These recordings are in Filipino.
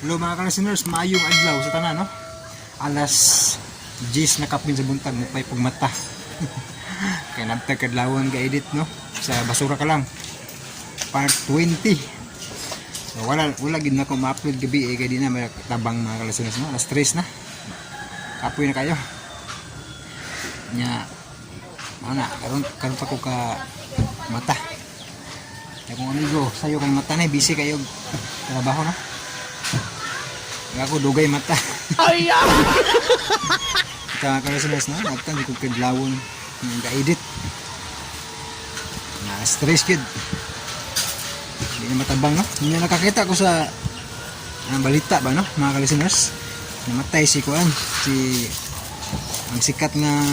Hello mga ka-listeners, maayong adlaw sa tanan, no? Alas 10 na kapin sa buntag mo pay pagmata. Kaya nabtag kadlawon ka edit, no? Sa basura ka lang. Part 20. So wala gid na ko ma-upload gabi kaya di na may tabang mga ka-listeners, no? Alas 3 na. Kapoy na kayo. Nya mana karon pa ko ka mata. Kaya kung amigo, sayo kang mata na busy kayo trabaho na. Ako dugay mata. Ay! Kaka-listeners na, nagtang di ko kadlawon ng ka-edit. Na-stress kid. Hindi na matabang, no? Hindi na nakakita ko sa balita ba, no? Mga ka-listeners. Namatay si Kuan, si ang sikat na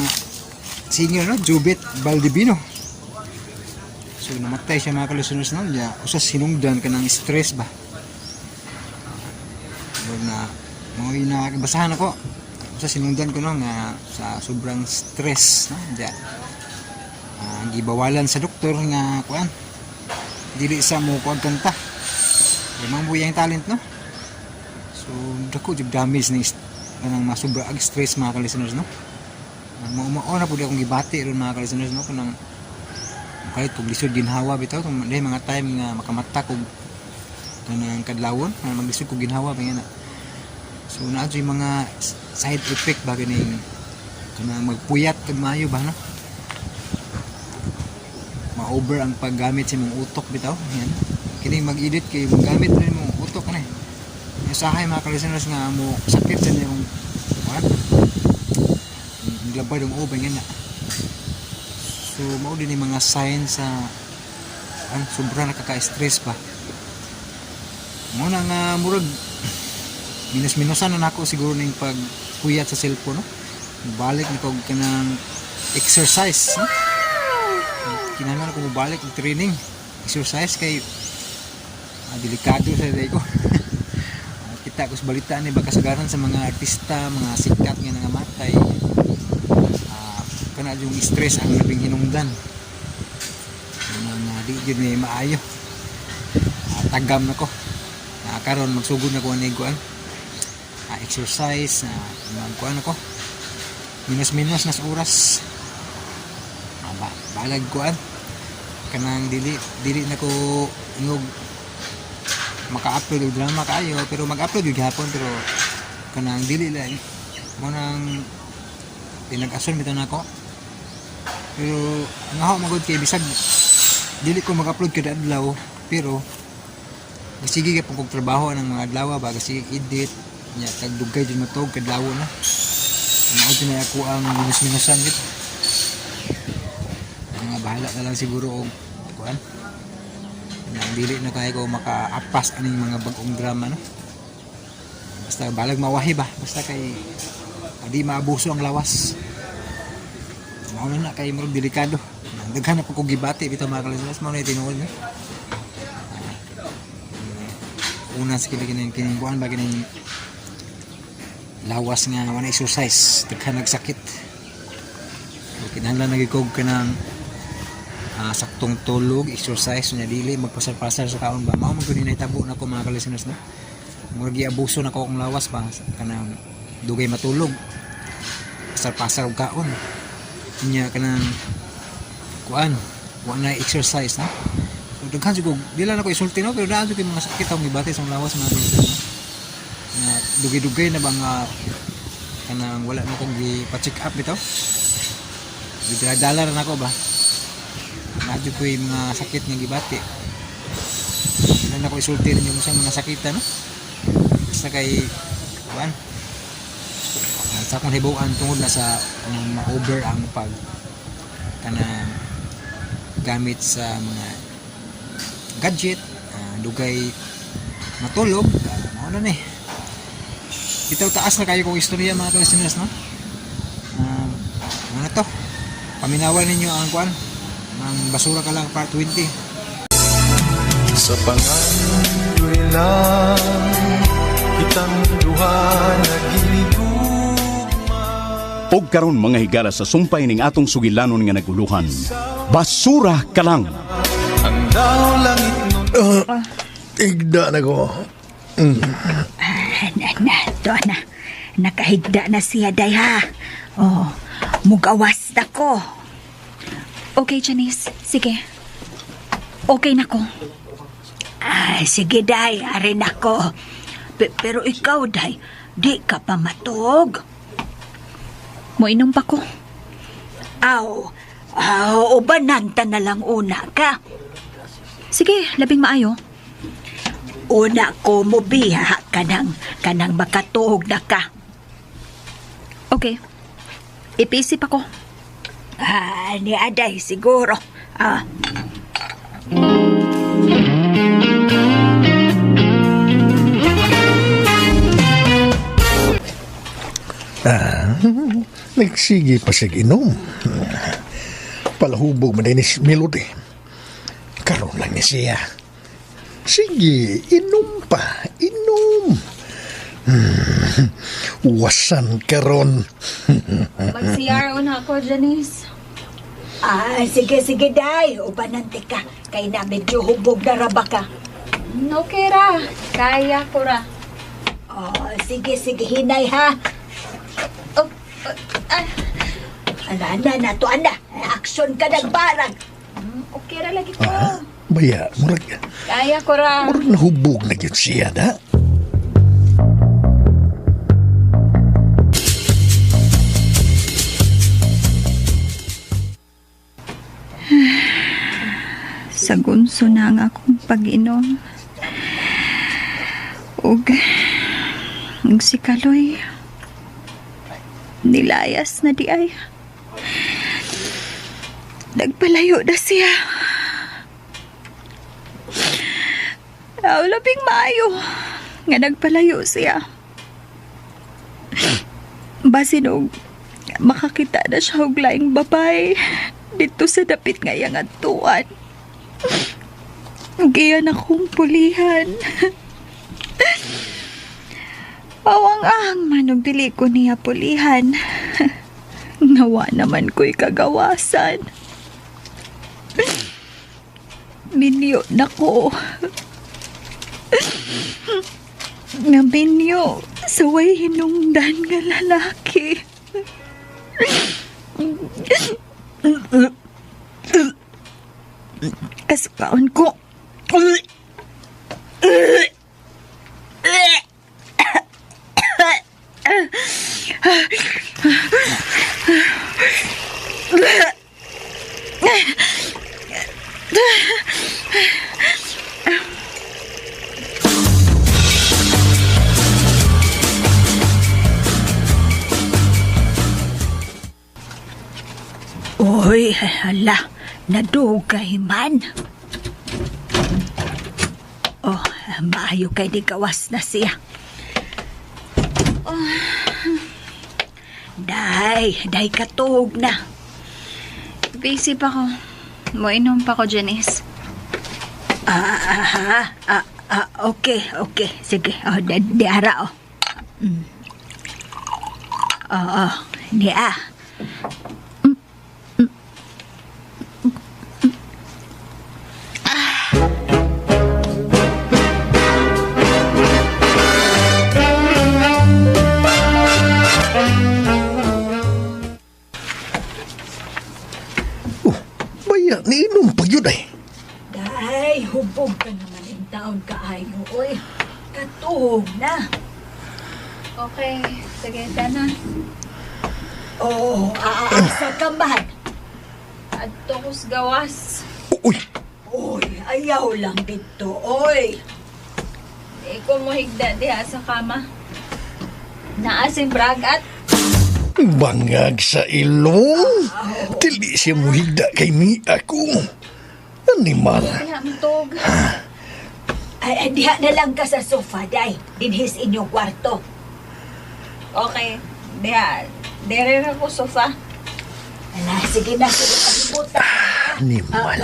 singer, no? Jubit Baldivino. So namatay siya mga ka-listeners, no? Usas sinungdan ka ng stress ba? Na mga inabasahan ako sa sinundan ko no nga sa sobrang stress no diyan gibawalan sa doktor nga kuan dili sa mo kuan kanta limang buyang talent no so dako jud damage ni kanang masubra ag stress mga ka-listeners no mao na pud akong gibati ron mga ka-listeners no kanang kahit pug lisod ginhawa bitaw kung mga time nga makamata kog kanang kadlawon maglisod kog ginhawa ba nga. So naa yung mga side effect ba ganing kanang magpuyat kag maayo ba no? Ma-over ang paggamit sa imong utok bitaw. Yan. Kining mag-edit kay magamit rin mo utok kanay. Usahay mga ka-listeners nga mo sakit sa imong what? Glabay ang ubay nga. So mao din yung mga signs sa sobra nakaka-stress pa. Mo na nga murag minus-minusan na nako siguro ning pagpuyat sa cellphone no. Balik nako kanang exercise no? Kinahanglan ko mobalik og training exercise kay delikado sa day ko. Kita ko sa balita ni bakasagaran sa mga artista, mga sikat nga nangamatay. Kana yung stress ang labing hinungdan. Di gyud ni maayo. Tagam nako. Karon magsugod na ko ani kuan. Exercise magkuan ako minus na sa oras balag kuan kanang dili na ko ingog maka-upload og drama kaayo pero mag-upload gyud gihapon pero kanang dili lang mo nang pinag-ason bitaw nako pero ngaho magud kay bisag dili ko mag-upload kada adlaw pero sige kay pag trabaho ng mga adlaw ba kasi edit nya tagdugay din matog kadlawo na mao din ako ang minus-minusan gid mga bahala na lang siguro og kuan nang dili na kay ko maka-apas aning mga bag-ong drama no basta balag mawahi ba basta kay adi maabuso ang lawas mao na kay murag delikado daghan na pa ko gibati bitaw mga ka-listeners mao na tinuod no una sa kining kuan ba kining lawas nga wala exercise daghan nagsakit kinahanglan nagikog ka ng saktong tulog exercise nya dili magpasar-pasar sa kaon ba mao man gud ni tabo na ko mga ka-listeners no murag giabuso na ko ang lawas ba kanang dugay matulog pasar-pasar og kaon nya kanang kuan wala exercise no so, daghan siguro dili na ko isulti no pero daan siguro mga sakit ang gibati sa lawas mga ka-listeners no? Na dugay-dugay na bang kanang wala na kong gi-check up bitaw $1 na ako ba medyo ko yung mga sakit nga gibati hindi na ko isulti rin yung sa mga sakitan no? Basta kay kuan sa akong hibuan tungod na sa ma-over ang pag kanang gamit sa mga gadget dugay matulog ano na eh bitaw taas na kayo kong istorya mga ka-listeners no ano to paminawan ninyo ang kuan ang basura ka lang part 20 sa pangandoy lang kitang duha naghinigugma og karon mga higala sa sumpay ning atong sugilanon nga naguluhan basura ka lang ang daw langit nun Igda na ko. To na. Nakahigda na siya, day, ha? Oh, mugawas na ko. Okay, Janice. Sige. Okay na ko. Sige, day. Arin ako. Pero ikaw, day, di ka pa matog. Moinom pa ko. Ubananta na lang una ka. Sige, labing maayo. Una ko mo biha kanang makatuog na ka. Okay. Ipisip ako. Ni Aday, siguro. Nagsige pa siya inom. Palahubog man din is Melody. Karoon lang niya siya. Sige, inom pa. Inom. Wasan karon. Mag-CR una ako, Janice. Sige, day. Ubanante ka. Kay na medyo hubog na raba ka. Okay ra. Kaya ko ra. Sige, hinay, ha? Ana, to anda. Action ka nagbarag. Okay ra lagi ko. Baya, murag Kaya ko ra. nahubog na yun siya, da? Sagunso na ang akong pag-inom. Ug si Kaloy nilayas na di ay. Nagpalayo na siya. Labing maayo nga nagpalayo siya. Basin og makakita na siya og laing babay dito sa dapit nga iyang adtuan. Giyan akong pulihan. Awang-ang manong dili ko niya pulihan. Nawa naman ko'y kagawasan. Minyo na ko. Nabinyo sa way hinungdan nga lalaki. Kasukaon ko. Uy, hala. Nadugay man. Maayo kay di gawas na siya. Day katog na. Busy pa ko. Moinom pa ko, Janice. Okay. Sige, di ara, niya. Baya, niinom pa yun ay. Day, hubog ka naman yung taon kaayo. Uy, katog na. Okay. Sige, sana. Asa ka man. Adto ko sa gawas. Uy, Uy, ayaw lang dito, oy. Ikaw mo higda diha sa kama. Naasin bragat. bangag sa ilong. Dili siya muhigda kay mi ako. Animal. Diha mutog. Ay, diha na lang ka sa sofa, day. Dinhis inyong kwarto. Okay. Diha. Dere ra ko sofa. Sige na, kalimutan. Animal.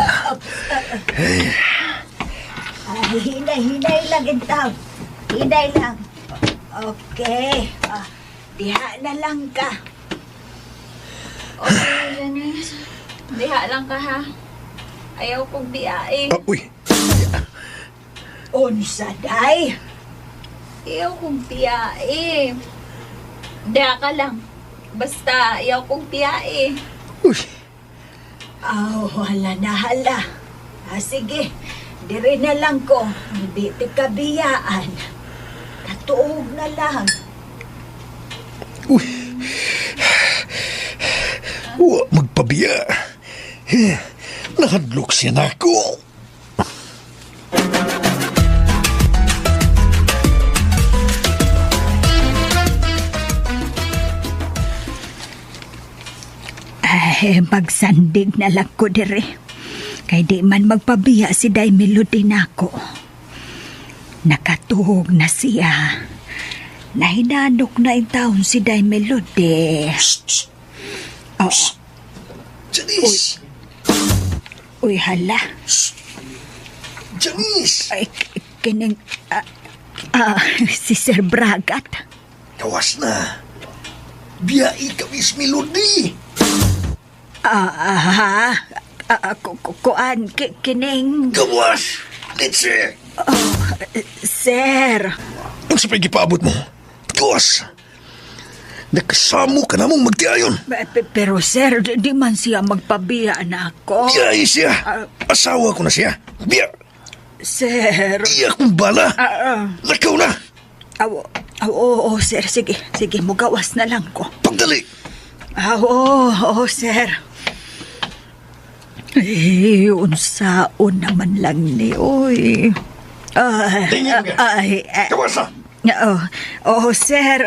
Hinay lang itaw. Hinay lang. Okay. Diha na lang ka. Okay, Janice. Diha lang ka, ha? Ayaw kong diain. Uy. Unsa, day? Iyaw kong tiyae. Diya ka lang. Basta, iyaw kong tiyae. Uy, Hala na hala. Sige, dire na lang ko. Hindi ti kabiyaan. Katuog na lang. uy. Wa magpabiya. Nahadlok siya na ako. Magsandig na lang ko dire. Kay di man magpabiya si Day Melody nako. Nakatuhog na siya. Nahinanok na yung taon si Day Melody. Oh, Janice! uy hala. Janice! Ay, kining... si Sir Bragat. Kawas na. Biyai ka, Miss Melody. Kuan, kining... Gawas! Let's see. Sir. Ang sa pagipaabot mo. Gawas! Nakasamo ka namang magtiayon. Pero sir, di man siya magpabiya na ako. Biyai siya. Asawa ko na siya. Biya. Sir. Iya kong bala. Lakaw na. Oo, sir. Sige, mugawas na lang ko. Pagdali. Oo, sir. Unsaon naman lang ni, oy. Tingin ka. Gawas na. Oo, sir.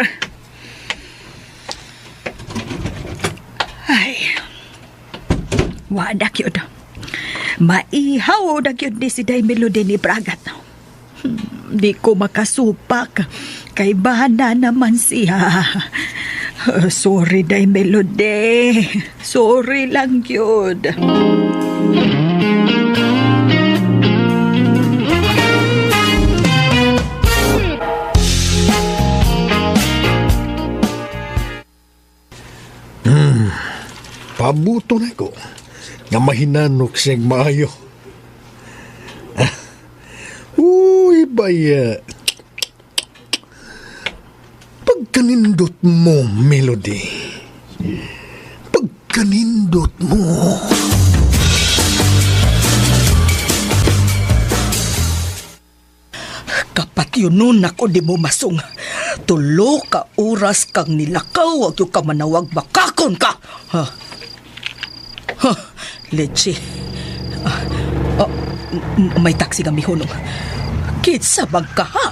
Ay, wadak yun. Maihaw na yun ni si Day Melody ni Bragat. Di ko makasupak. Kay bana naman siya. Sorry, Day Melody. Sorry lang yun. Pabuto na ko. Nga mahinanok siyang maayo. Uy, baya. Pagkanindot mo, Melody. Pagkanindot mo. Kapat yun nun ako di mo masung. Tulo ka oras kang nilakaw, wag yung ka manawag makakon ka. Leche. May taxi kami hunong. Kinsa bag ka ha?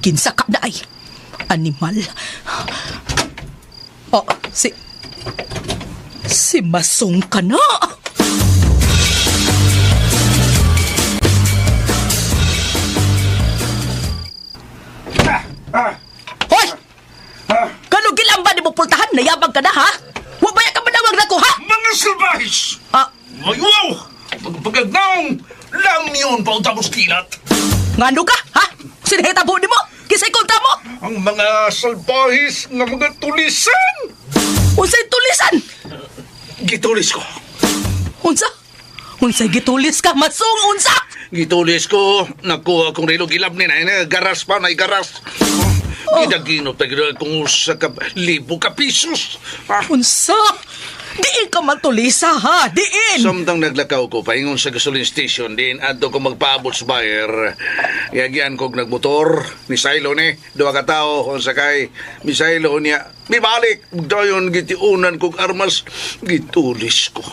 Kinsa ka daay. Animal. Si Masong ka na. Hoy! Kano gilamba ni mo pultahan? Nayabag ka na, ha? Wabaya ka manawag na ko, ha? Mga salbahis! Mayuaw! Magpagagnaong lang niyon pa tapos kilat. Ngano ka, ha? Sinihita po ni mo? Kisay kontra mo? Ang mga salbahis nga mga tulisan! Unsay tulisan? Gitulis ko. Unsa? Unsay gitulis ka, Masong? Unsa? Gitulis ko. Nakuha kong relo gilab ni na. Garas pa na garas. Gidaginot na gila kung sa libo ka pisos. Unsa? Diin ka man tulisa, ha? Diin! Samtang naglakaw ko, paingon sa gasoline station, din adto ko magpaabot sa buyer. Yagyan kong nagmotor, ni Silo ni, duwa ka tao, kung sakay, ni Silo niya, may balik, dayon gitiunan kong armas, gitulis ko.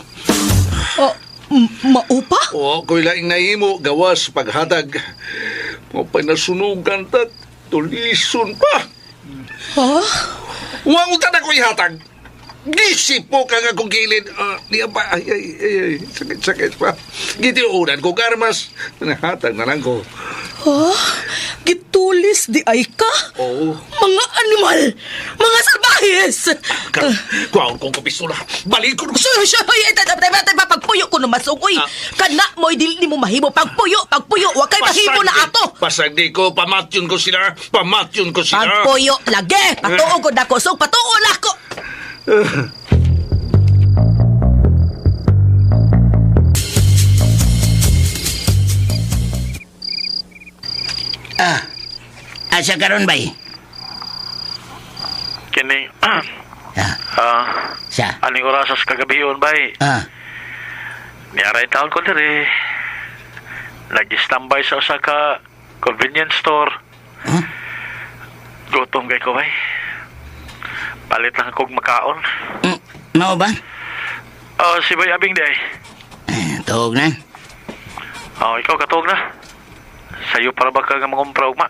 Maupa? O, ko'y laing nahimo, gawas paghatag. Mapanasunugan tat, tulison pa. Ha? Wangutan ako ihatag. Gisip po ka nga kong gilid. Niya pa, ay, sakit pa. Gitiunan kong armas, nahatag na lang ko. Ha? Gitulis di ay ka? Oo. Mga animal! Mga salbahis! Kuwaon kong kapistola. Balik ko. Pagpuyo ko na masukoy. Kana mo'y dili mo mahimo. Pagpuyo. Huwag kay mahimo na ato. Pasag di ko, pamatyon ko sila. Pagpuyo, lagi. Patuo ko na ko. So, patuo na ko. Asa karon bay? Kini, Sa? aning orasas kagabiyon, bay. Niyaray taon ko diri. Nag-standby sa usa ka convenience store. Gutom kay ko, bay. Palit lang akong makaon. Mao ba? Si Bay Abing di ay. Tuog na. Ikaw katog na. Sa'yo para ba ka nga mangumpra, ugma?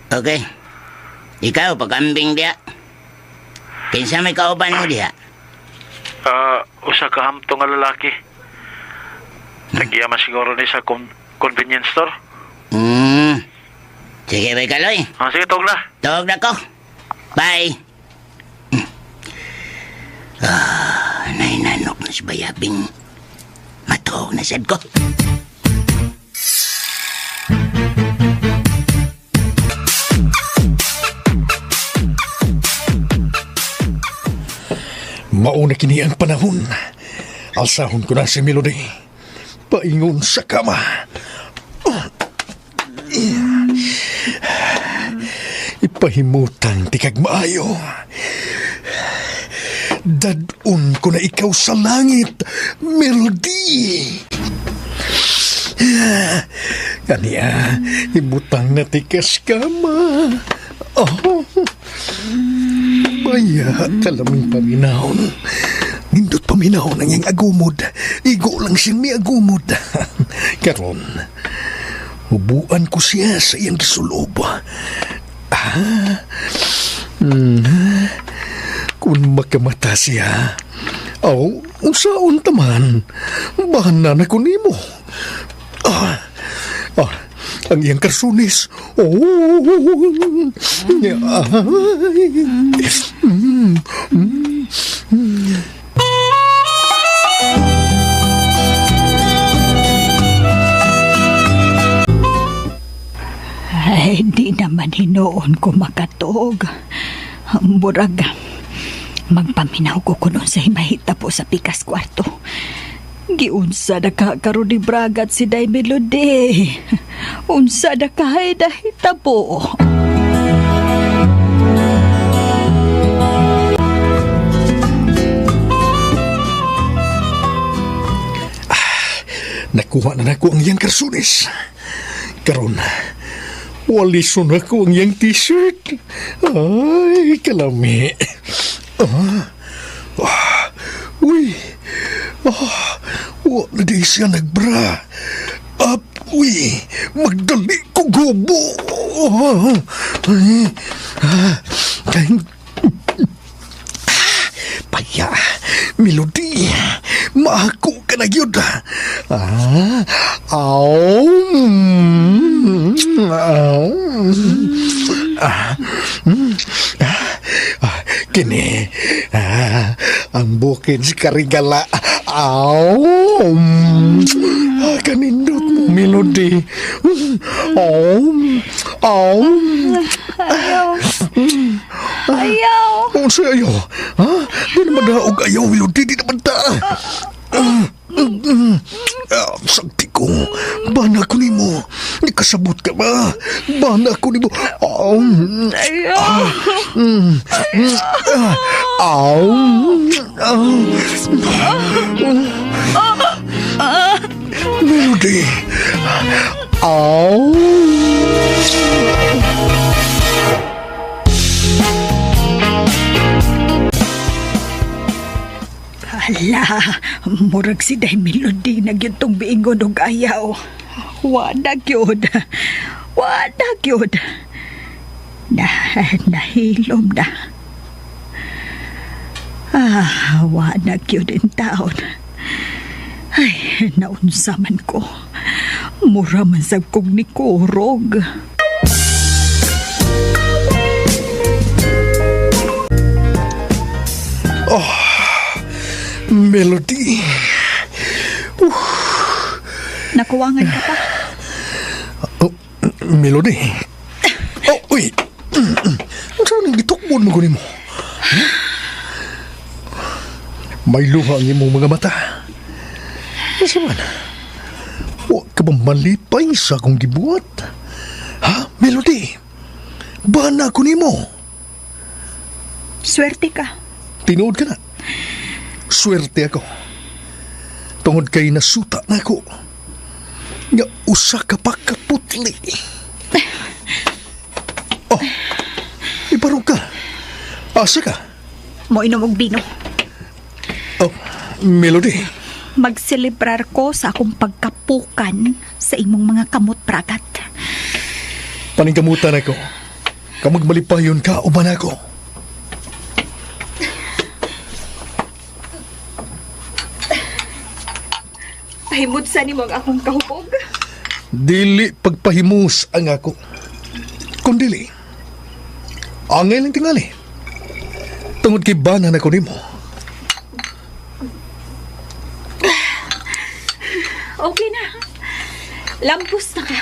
Okay. Ikaw, pag-ambing diya. Kinsa may kauban mo diya? Usa ka hamto nga lalaki. Nagyaman siguro ni sa convenience store. Sige, bay Kaloy. Sige, tog na. Tuog na ko. Bye. Nainanok na si Bayabing. Matuog na sad ko. Mauna kini ang panahon. Alsahon ko na si Melody. Paingon sa kama. Ipahimutang tikag maayo. Dadun ko na ikaw sa langit, Melody. Kaniya, imutang na tikas kama. Baya, kalaming paminahon. Nindot paminahon ang iyang agumod. Igo lang siyang may agumod. Karon, hubuan ko siya sa iyang gisulob. Kung makamata siya, unsaon taman, bahanan ako nimo. Ang iyang karsunis. Ay, di naman hinoon ko makatog. Murag, magpaminaw ko kuno sa himahita po sa pikas kwarto. Giunsa na kakaroon ni Bragat si Day Melody. Unsa na kahay dahita po. Nakuha na ako ang iyang karsunis. Karon, walison ako ang iyang t-shirt. Ay, kalami. Uy. Wa na di siya nagbra. Uy, magdali ko gubo. Paya, Melody, maako ka na yun. Kini, ang bukid si Karigala. Kanindot mo, Melody. Ayaw. Ano sa ayaw? Di naman daog ayaw, Melody. Di naman ta. Sakti ko. Bana ko ni mo. Ikasabot ka ba? Bana ko ni mo. Melody. Hala, murag si Day Melody na gyud tong biingon og ayaw. Wala gyud. Wala gyud. Nahilom na. Wala gyud in taon. Ay, naunsa man ko. Mura man sab kog ni Kurog. Melody. Nakuwangan ka pa? Melody. Uy. Saan ang gitukbon mo kunin mo? May luha ang imong mga mata. Asa man? Huwag ka ba malipay sa akong gibuhat? Melody, bana ko nimo. Swerte ka. Tinuod ka na. Swerte ako. Tungod kay nasuta na ako. Nga usa ka pa kaputli. Oh, iparong ka. Asa ka? Mo inom og bino. Oh, Melody. Magselebrar ko sa akong pagkapukan sa imong mga kamot pragat. Paningkamutan ako. Kamag malipayon ka, uban ako. Pahimod sa ni mo ang akong kahubog. Dili pagpahimus ang ako. Kung dili, angay lang tingali. Tungod kay banan ako nimo. Okay na. Lampus na ka.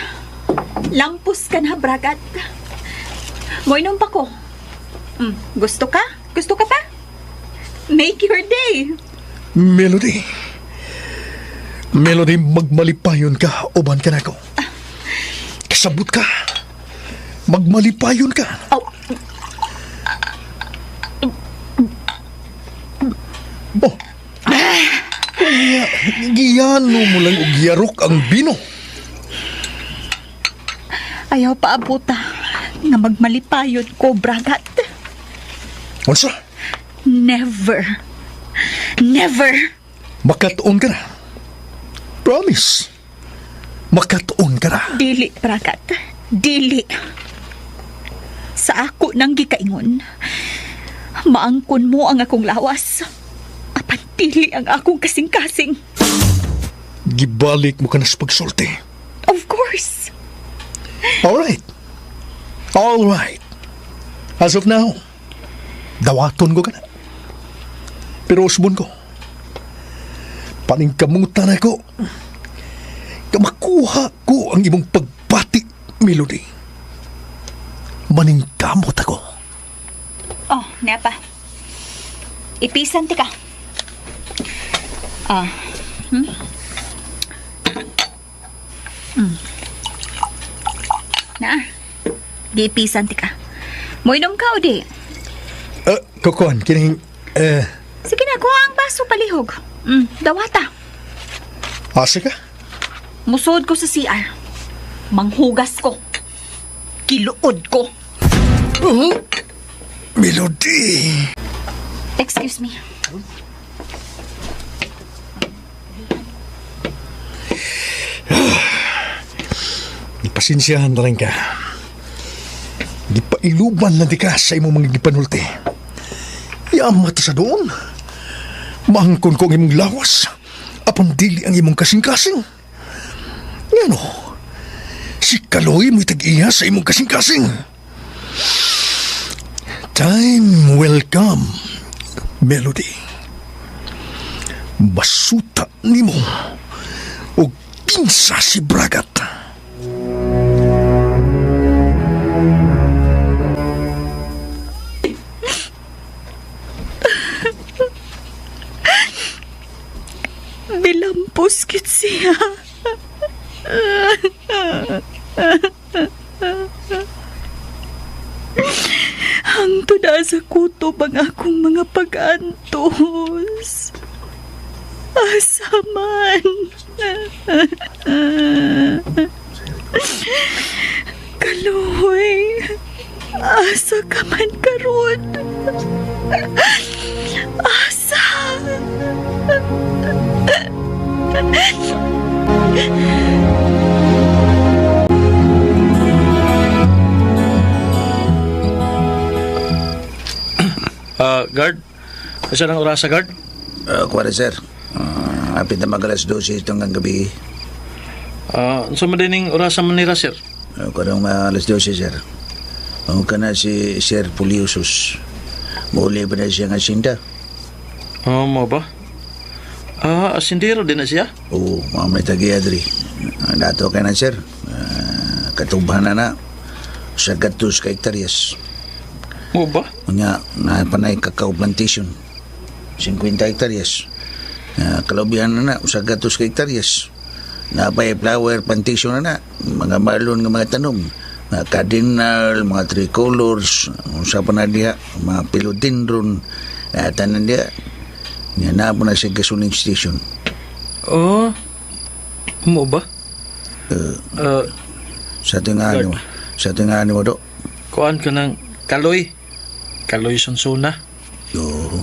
Lampus ka na, bragat. Moinom pa ko. Gusto ka? Gusto ka pa? Make your day. Melody. Melody, magmalipayon ka, uban ka na ako. Kasabot ka. Magmalipayon ka. Oh. Oh. Giyano mo lang og yarok ang bino. Ayaw pa abuta nga magmalipayod ko, bragat. Unsa? Never. Never. Makatuon ka na. Promise. Makatuon ka na. Dili, bragat. Dili. Sa ako nang gikaingon, maangkon mo ang akong lawas. Apan dili ang akong kasing-kasing. Gibalik mo ka na sa pagsulti. Of course. Alright. Alright. As of now, dawaton ko ka na. Pero usbon ko, paningkamutan ako, makuha ko ang imong pagbati, Melody. Maningkamot ako. Oh, nepa. Ipisan ti ka. Na, di ipisan ti ka. Moinom ka o di? Kukuhan, kining, Sige na, kuha ang baso palihog. Dawata. asa ka? Musod ko sa CR. Manghugas ko. Kiluod ko. Melody! Excuse me. Pasensyahan na rin ka. Di pa iluban lang di ka sa imong mga gipanulti. Yamat sa doon. Maangkon ko ang imong lawas. Apang dili ang imong kasing-kasing. Ngano? Si Kaloy mo'y tag-iya sa imong kasing-kasing. Time will come, Melody. Basuta nimo o pinsa si Bragat. Bilampos kit siya. Hangtod sa kutob ang akong mga pag-antos. Asaman. Kaloy, asa ka man karon? Asa? Guard? Asa ng oras sa guard? Kuwari, sir. Apit na mag-alas 12 itong gabi. Sa madaling oras sa Manila, sir? Karong alas 12, sir. Ang ka na si Sir Puliosus. Muli ba na siya nga sinda? Mo ba? Asindero din na siya? Oo, mamay tagi Adri. Dato ka na, sir. Katubhan na sa gatos ka hektaryas. Mo ba? Nga, napanay kakao plantation. 50 hektaryas. Kalaubihan na sa gatos ka hektaryas. Napay flower plantation na. Mga marlon nga mga tanom. mga cardinal, mga tricolors, unsa pa na diha, mga philodendron, tanan diha. Nga na po na sa gasoline station. Oh, mo ba? Sa tingani mo. Sa tingani mo, do. Kuan ka ng Kaloy. Kaloy Sonsona. Oo.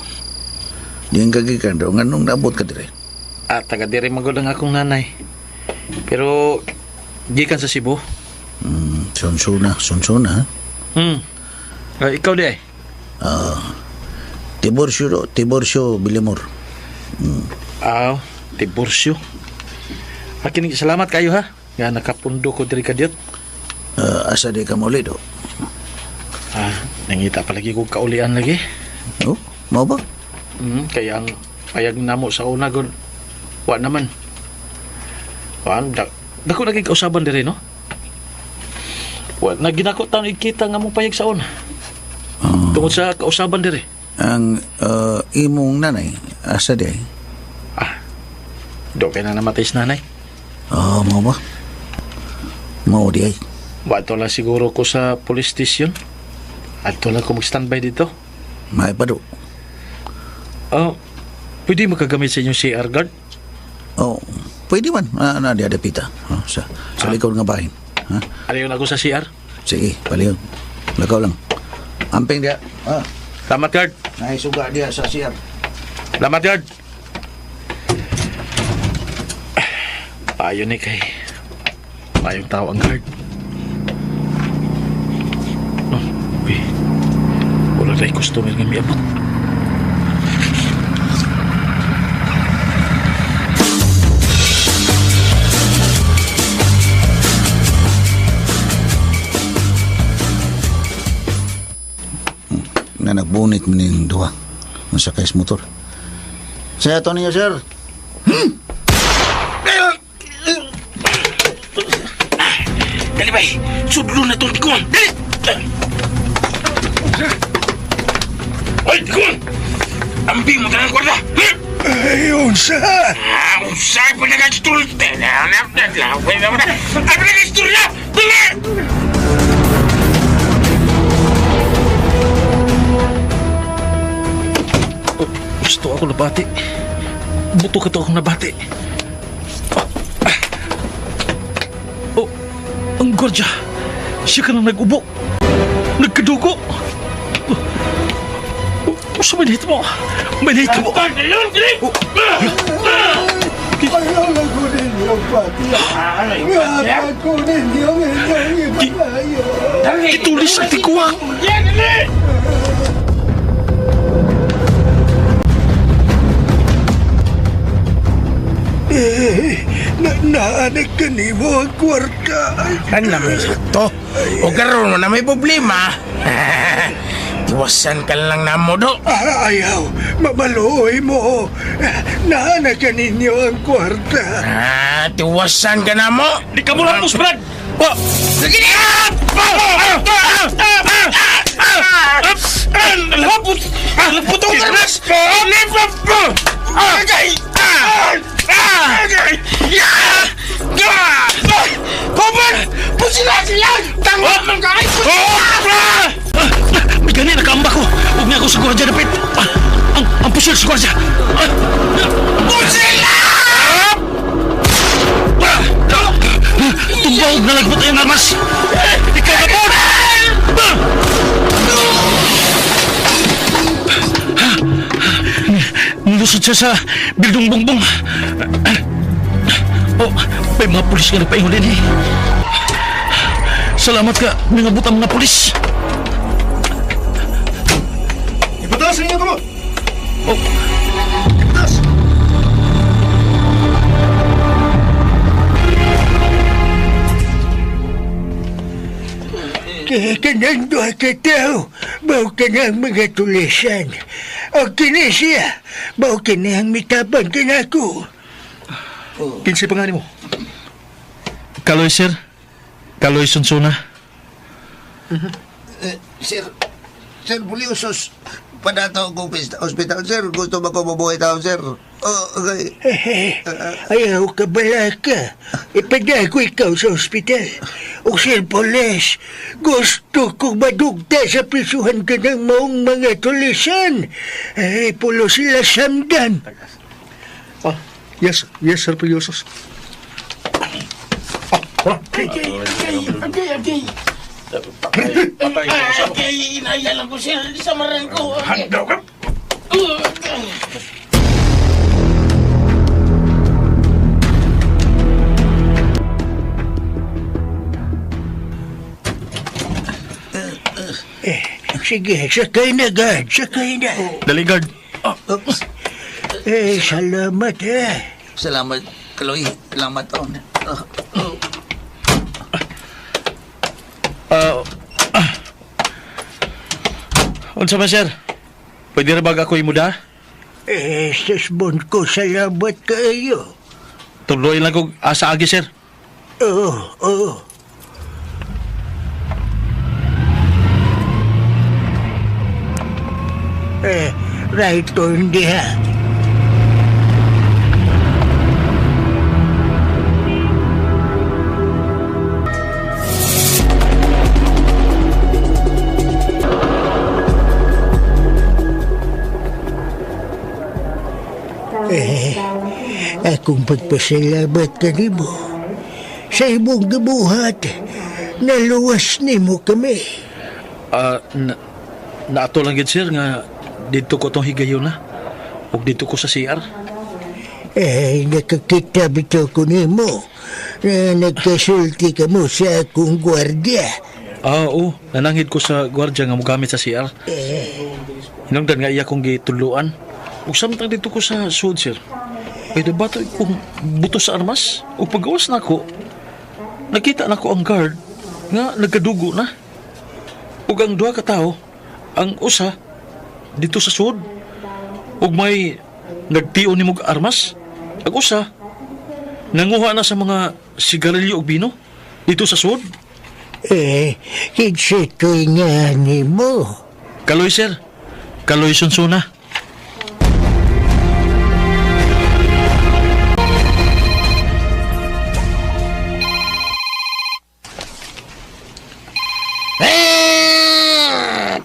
Di ang kagikan daw. Nganong naabot ka dire? Taga diri magod ang akong nanay. Pero, gikan sa Cebu. Sonsona, ha? Ikaw di ay? Tiborcio Bilimor. Tiborcio. Akin salamat kayo ha. Nga nakapundo ko diri kadyot. Asa di ka muli, do? Nangita palagi ko kaulian lagi. Oh, mau ba? Kaya ang payag namo sa una gon. Wa naman. Dako lagi kausaban diri no? Wa naginako taon ikita nga mong payag sa una. Tungod sa kausaban diri. Ang imong nanay, asa di ay? Do kay na namatay si nanay. Mau ba? Mau di ay? Bato lang siguro ko sa police station. At lang ko mag-standby dito. May pa do? Pwede makagamit sa inyong CR guard? Pwede man. Di ada pita. Sa likod nga bahin. Aliyon ako sa CR? Sige, paliyon. Lakaw lang. Amping dia. Salamat guard. Naisuga dia sa CR. Salamat guard. Payo ni kay payong tao ang guard. Wala tayo customer nga miabot. Na nagbunit mo ning duha. Masakay sa motor. Saya to ninyo, sir. Dali bay, sudlo na itong tikuan. Dali! Ay, tikuan! Ambi mo ka ng kwarta. Ay, unsa? Unsay pa nag-astulot. Hanap na lang. Ay, pa nag-astulot na! Dali! Gusto ako nabati. Buto ka to akong nabati. Ang gwardiya. Siya ka nang nag-ubo. Nagkadugo. Sa manit mo. Manit mo. Ayaw lang ko ninyo, pati. Ayaw ko ninyo, inyong ibalayo. Itulis ang tikuwang. Naanak ka ni mo ang kwarta. Ano may sakto? O karoon mo na may problema. Iwasan ka lang na mo, do. Ayaw, mabaluoy mo. Naanak ka ninyo ang kwarta. Tiwasan ka na mo. Di ka mo lampos, Brad. Sige niya! Lapot! Lapot ako talas! Paman! Pusila! Tanggap ng kahit May gani, nakaamba ko. Huwag niya ako sa gwardiya dapit. Ang pusil sa gwardiya. Pusila! Tumbawag na lagbot ay armas. Ikaw na po! Nilusod siya sa bildong bongbong. May mga pulis nga nagpaingon din eh. Salamat ka, nangabot ang mga pulis. Ipatas ninyo ka mo! Kanang doha ka tao, bao ka ng mga tulisan. O kinesiya, bao ka ng mitabang ka na ako. Kinsay pangani mo? Kaloy, sir. Kaloy Sonsona. Sir Buliusos, padataw ko hospital, sir. Gusto ba ko mabuhay tao, sir? Okay. Ayaw ka bala ka. Ipadago ikaw sa ospital. O Sir Polis, gusto kong madugta sa prisuhan ka ng maong mga tulisan. Pulo sila samdan. Yes, Sir Pilyosos. Inaayalan ko sir, samaran ko. Sige, sakay na, guard. Sakay na. Dali, guard. Salamat, Salamat, Kaloy. Salamat, taon. Unsa man, sir? Pwede na ba ako imuda? Sasbon ko, salamat kayo. Tuloy lang kong asa agi, sir. Oo. Right turn diha. Akong pagpasalamat ka nimo. Sa imong gibuhat, naluwas nimo kami. Naato lang gid, sir, nga dito ko tong higayon na. O dito ko sa CR. Nakakita bitaw ko nimo na nagkasulti ka mo sa akong gwardya. Oo. Nanangid ko sa gwardya nga mogamit sa CR. Hinungdan nga iya kong gituluan. Ug samtang dito ko sa sud, sir. Pwede ba ito kung buto sa armas? O pagawas na ako, nakita na ko ang guard nga nagkadugo na. Ug ang duha ka tao, ang usa dito sa sud. Ug may nagtion ni mog armas. Ang usa nanguha na sa mga sigarilyo ug bino dito sa sud. Kinsitoy nga nimo. Kaloy, sir. Kaloy Sunsuna.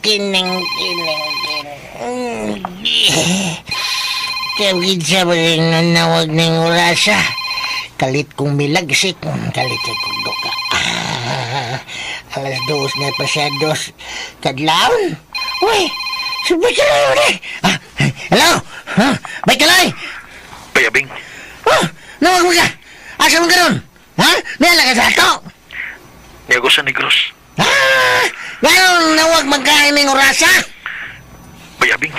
Kining. Kawid sa baling nanawag ng orasa. Kalit kong milagsik. Kalit sa kong duka. Alas 2 na pasados. Kadlaon? Uy! Si Bay Kaloy ulit! Hello? Bay Kaloy! Bayabing. Nawag mo ka! Asa mo ka ron? Nala ka sa ato? Niyago sa Negros. Ngayon nawag magkain ng orasa? Bayabing.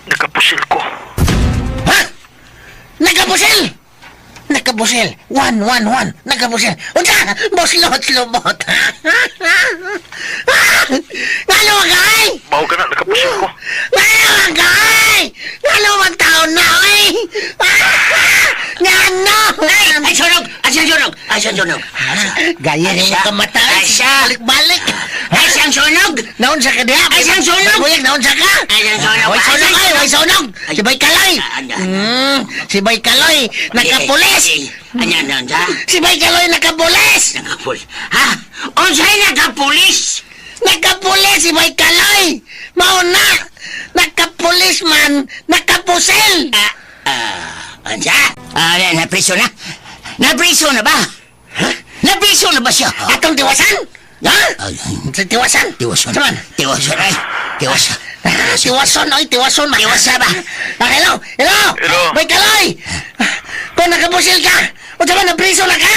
Nakapusil ko. Nagkapusil! Nagkapusil! 111! Nagkapusil! Unsa? Boslot-lubot! Ngano magkay? Baho ka na, nakapusil ko. Ngano magkay? Ngano magtaon na, oy? Ngano? Ay, sunog! Asan sunog? Gaya rin mo kamatay. Balik-balik. Ay, siyang sunog! Naon sa ka diya? Ay, siyang sunog! Buyag, naon sa ka? Ay, siyang sunog! Ay, sunog! Si Bay Kaloy! Si Bay Kaloy! Nakapulis! Anya sa? Si Bay Kaloy nakapulis! Nakapulis? Ha? Unsay nakapulis? Nakapulis si Bay Kaloy! Mauna! Nakapulis man! Nakapusil! Anya? Napriso na? Napriso na ba? Napriso na ba siya? Atong tiwasan? Ha? Sa tiwasan? Tiwason. Saan? Tiwason ay. Tiwason. Tiwason, oy, tiwason. Tiwason ba? Hello? Hello? Bay Kaloy! Kung nakapusil ka, o saan napriso na ka?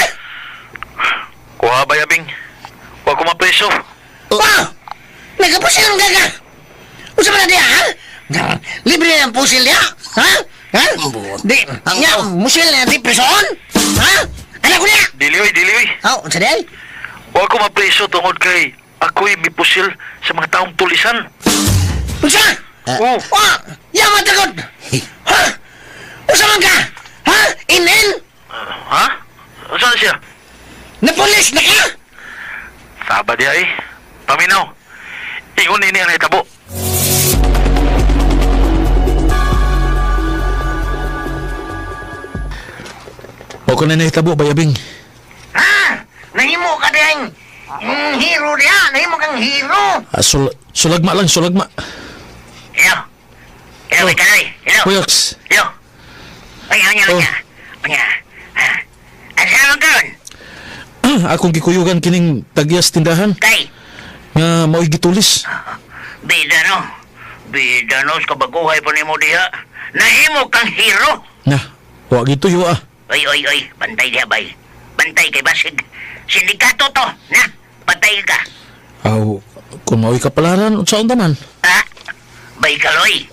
Kuha, Bayabing. Huwag ko mapreso. Nakapusil ang gaga! O saan na diya, ha? Libre na ang pusil diya? Ha? Di, nga, musil na di presoon? Ha? Anak ko niya! Diliyoy. Sa diya? Huwag ko mapreso tungod kay ako'y mipusil sa mga taong tulisan. Unsa? Oo. Yaman takot! Ha? Unsa man ka? Ha? Inen? Ha? Saan siya? Napulis na ka? Saba diya eh. Paminaw. Ingon ini ang hitabo. O ko na nahitabo, Bayabing. Nahimo ka diyang hero diya. Nahimo kang hero. Sulagma lang, sulagma. Hello. Hello, may kaloy. Hello. Kuyoks. Hello. Onya. Asa naman karon? Akong gikuyugan kining tagyas tindahan. Kay? Nga mao'y gitulis. Bida no, sa kabaguhay po ni mo diha. Nahimo kang hero. Na, wag gituyo ah. Oy, bantay diha bay. Bantay kay basig. Sindikato to, na, patay ka. Aw, kung mao'y kapalaran, saan taman? Ha? Bay kaloy.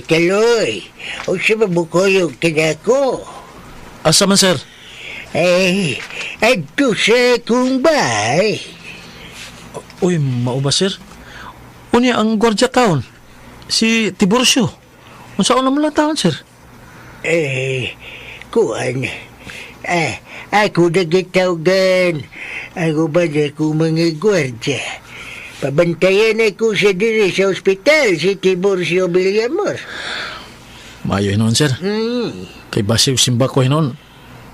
Kaloy. O siya mabukoy yung kinako. Asa man, sir? Adto sa kumbay. Uy, mao ba, sir? Unya ang gwardiya taon. Si Tiburcio. Unsaon naman lang taon, sir? Kuan. Ako nagtawgan. Ako ba na ako mga gwardiya? Pabantayan ako sa diri sa ospital si Tiburcio Villamor. Mayo noon, sir. Kay basi simba ko noon.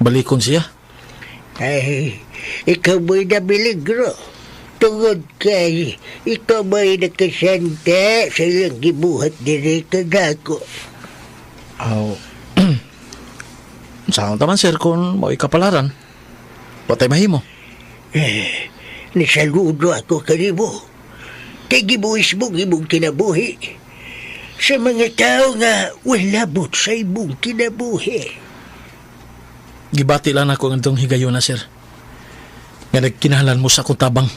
Balikon siya. Ikaw ba'y nabiligro? Tungod kay ikaw ba'y nakasanta sa iyong gibuhat diri kagako? Aw. Saan taman, sir, kung mao'y kapalaran? Patay mahimo. Nasaludo ako kanimo. Kay gibuhis mo imong kinabuhi. Sa mga tao nga walabot sa imong kinabuhi. Gibati lang ako ng itong higayon na, sir. Nga nagkinahalan mo sa akong tabang.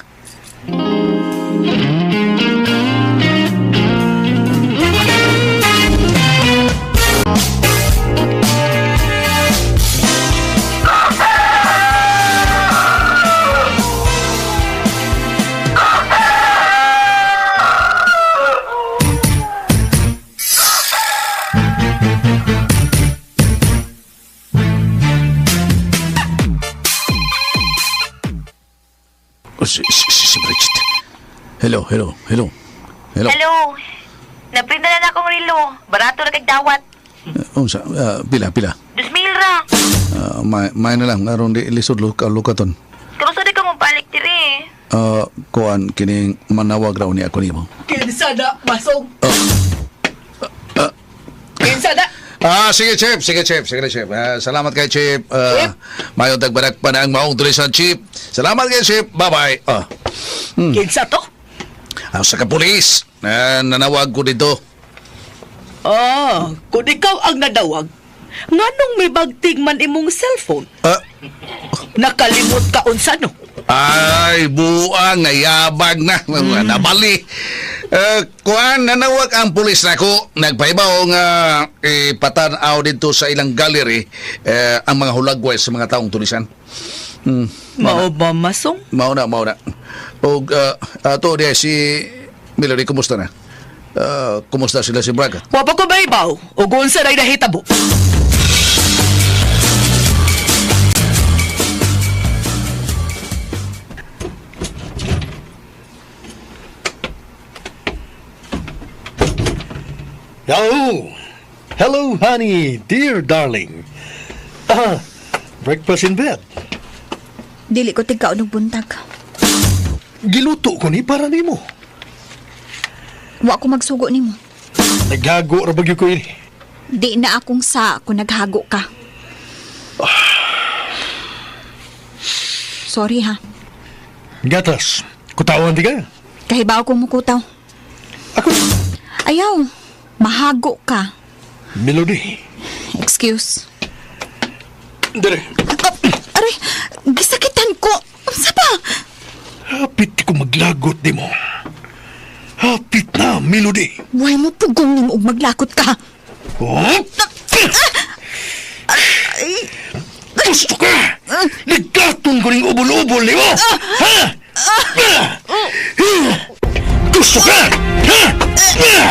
Si Bridget. Hello. Hello. Naprinda na akong rilo. Barato na kagdawat. Pila? 2,000 ra. May na lang, naroon di lisod lukaton. Kamusta di ka mong balik diri? Kuan, kining manawag raw ni ako nimo. Kinsa na, masong. Kinsa na. Sige, Chip. Salamat kay Chip. Mayo tagbadak pa na ang maong tulisan, Chip. Salamat kay Chip. Bye-bye. Kinsa to? Sa kapulis. Nanawag ko dito. Kung ikaw ang nadawag, nganong may bagting man imong cellphone? Nakalimot ka unsa no? Ay, buang, nayabag na. Nabali. Kuan, nanawag ang pulis na ko. Nagpaibaw nga patanaw dito sa ilang gallery ang mga hulagway sa mga taong tulisan. Mao ba, masong? Mao na. O, ato diya si Melody, kumusta na? Kumusta sila si Braga? Wapa ko ba ibaw? O kung sa nahitabo? Hello, honey, dear darling. Breakfast in bed. Dili ko tigkaw ng buntag. Giluto ko ni para nimo. Wa ko magsugo nimo. Naghago ra bagyo ko ini. Di na akong sa kung naghago ka. Sorry ha. Gatas, kutawan di ka? Kahibaw ko mukutaw. Ako? Ayaw, mahago ka. Melody. Excuse. Dere. Aray, gisakitan ko. Sa pa? Hapit ko maglagot di mo. Hapit na, Melody. Huwag mo pugong nimo og maglakot ka. Gusto ka! Nagkaton ko ning ubol-ubol ni mo! Ha? Gusto ka! Ha? Sir!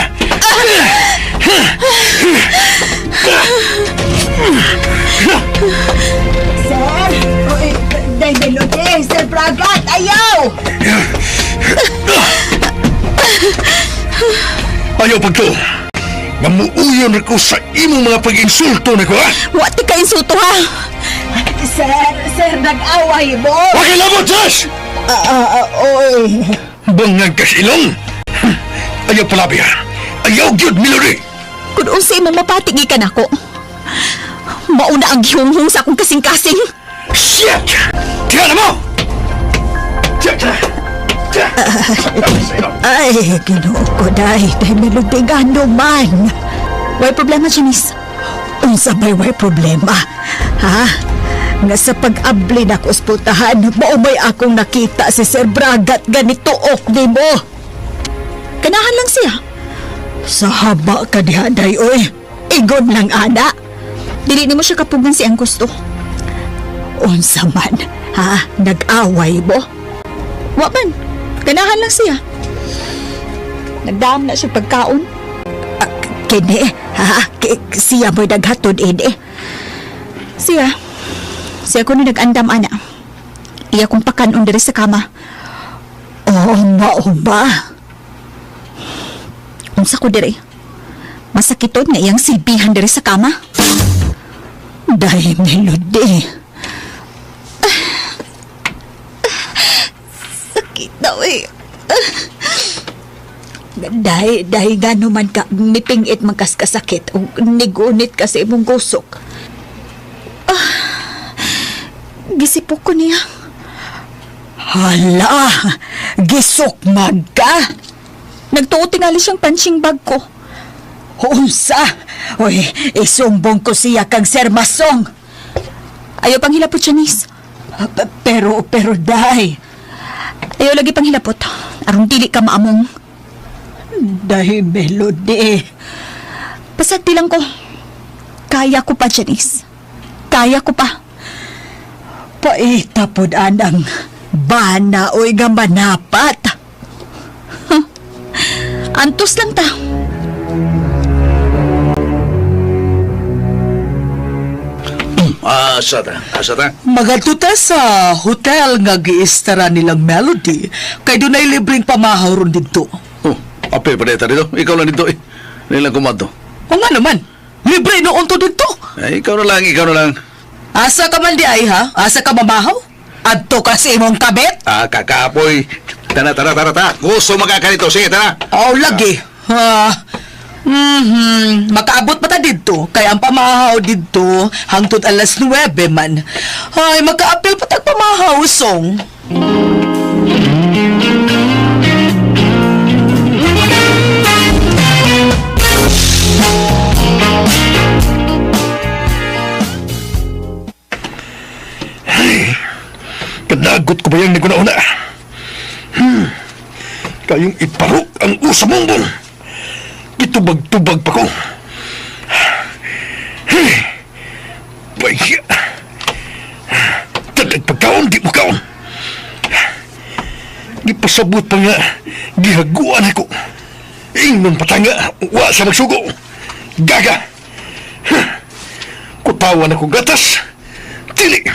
Day Melody! Sir Bragat! Ayaw! Ayaw pagto! Namuuyon ko sa imong mga pag-insulto na ko, ha? Wati ka insulto, ha? Sir, nag-away mo. Wakil mo, Josh! Oy. Bangag kasilong! Ayaw palabi, ha? Ayaw gyud, Melody! Kung unsay mong mapatigi ka nako. Mauna ang gihunghong sa akong kasing-kasing. Shit! Tiyan mo! Ay, Ginoo ko, day Melody gano man. Way problema, Janice. Unsa may problema? Ha? Nga sa pag-abli na ko ospitahan, maumay akong nakita si Sir Bragat ganito ok ni mo. Ganahan lang siya. Sa haba ka diha, day, oy. Igon lang, ana. Dili ni mo siya kapugan si ang gusto. Unsa man, ha? Nag-away mo? Wa man. Ganahan lang siya. Nagdam na siya pagkaon. Kini, ha? Siya mo'y naghatod, ini. Siya ko ni nag-andam, ana. Iya kong pakanon diri sa kama. Oh, mao ba? Unsa ko diri? Masakiton nga iyang silbihan diri sa kama. Dahil Melody. Sakit daw eh. Dahil gano man ka nipingit magkaskasakit o nigunit kasi imong gusok. Gisipok ko niya. Hala, gisukmag ka? Nagtuo tingali siyang punching bag ko. Unsa? Uy, isumbong ko siya kag Sir Masong. Ayaw pang hilapot, Janice. Pero dahi. Ayaw lagi pang hilapot. Arong dili ka maamong. Dahi, Melody. Pasagti lang ko. Kaya ko pa, Janice. Kaya ko pa. Paita pod anang bana oy nga manapat. Antos lang ta. Asa ta? Magatuta sa hotel nga giistara nilang Melody, kay dunay libreng pamahaw ron dito. Oh, ape pa dito. Ikaw lang dito eh. Nilang kumato. O nga naman, libre noon to dito. Ay, ikaw na lang. Asa ka man di ay ha? Asa ka mamahaw? Adto ka sa imong kabet? Kakapoy. Tara. Gusto makakalito. Sige, tara. Lagi. Makaabot pa ta dito, kaya ang pamahaw dito hangtod alas 9 man. Ay, makaapil pa tag pamahaw, song. Kanagot ko ba yung naguna-una? Kayong iparok ang usamongbong. Itubag-tubag pa ko. Baya. Talag pagkaon, di mo kaon. Gipasabot pa nga, gihaguan ako. Ingnon patanga, wa sa magsugo. Gaga. Kutawan ako gatas. Tili.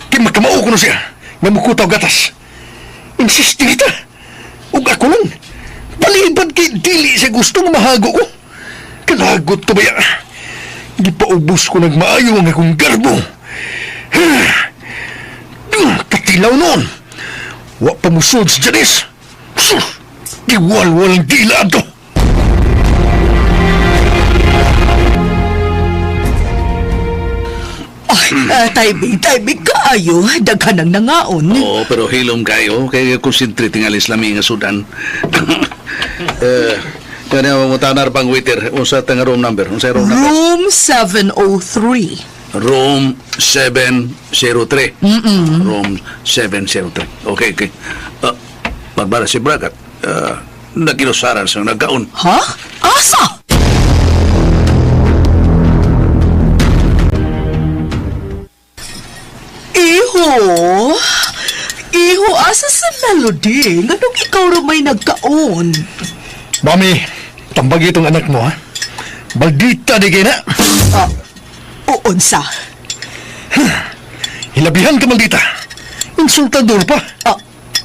Kaya magkamao ko na siya. Nga mukutaw gatas. Insisting kita. Ug ako lang. Palibad kay dili sa gustong mahago ko. Kalagot to ba ya? Gipaubos ko nagmaayo ang akong garbo. Katilaw noon. Wa pa musod si Janice. Giwal-walang dila to. Taibig kaayo, daghan ang nangaon. Oo, pero hilom kayo. Kaya konsentrate ng alis lami nga sudan. Kaya mo tanar pang waiter. Unsa tanga room number? Unsa room number? Room 703. Room 703. Room 703. Okay. Magbara si Bragat. Nakinusaran sa nagkaon. Ha? Asa? Iho, asa sa Melody? Ganong ikaw rin may nagkaon? Mami, tambag itong anak mo, ha? Baldita di kayo na. Uunsa? Hilabihan ka, maldita. Insultador pa.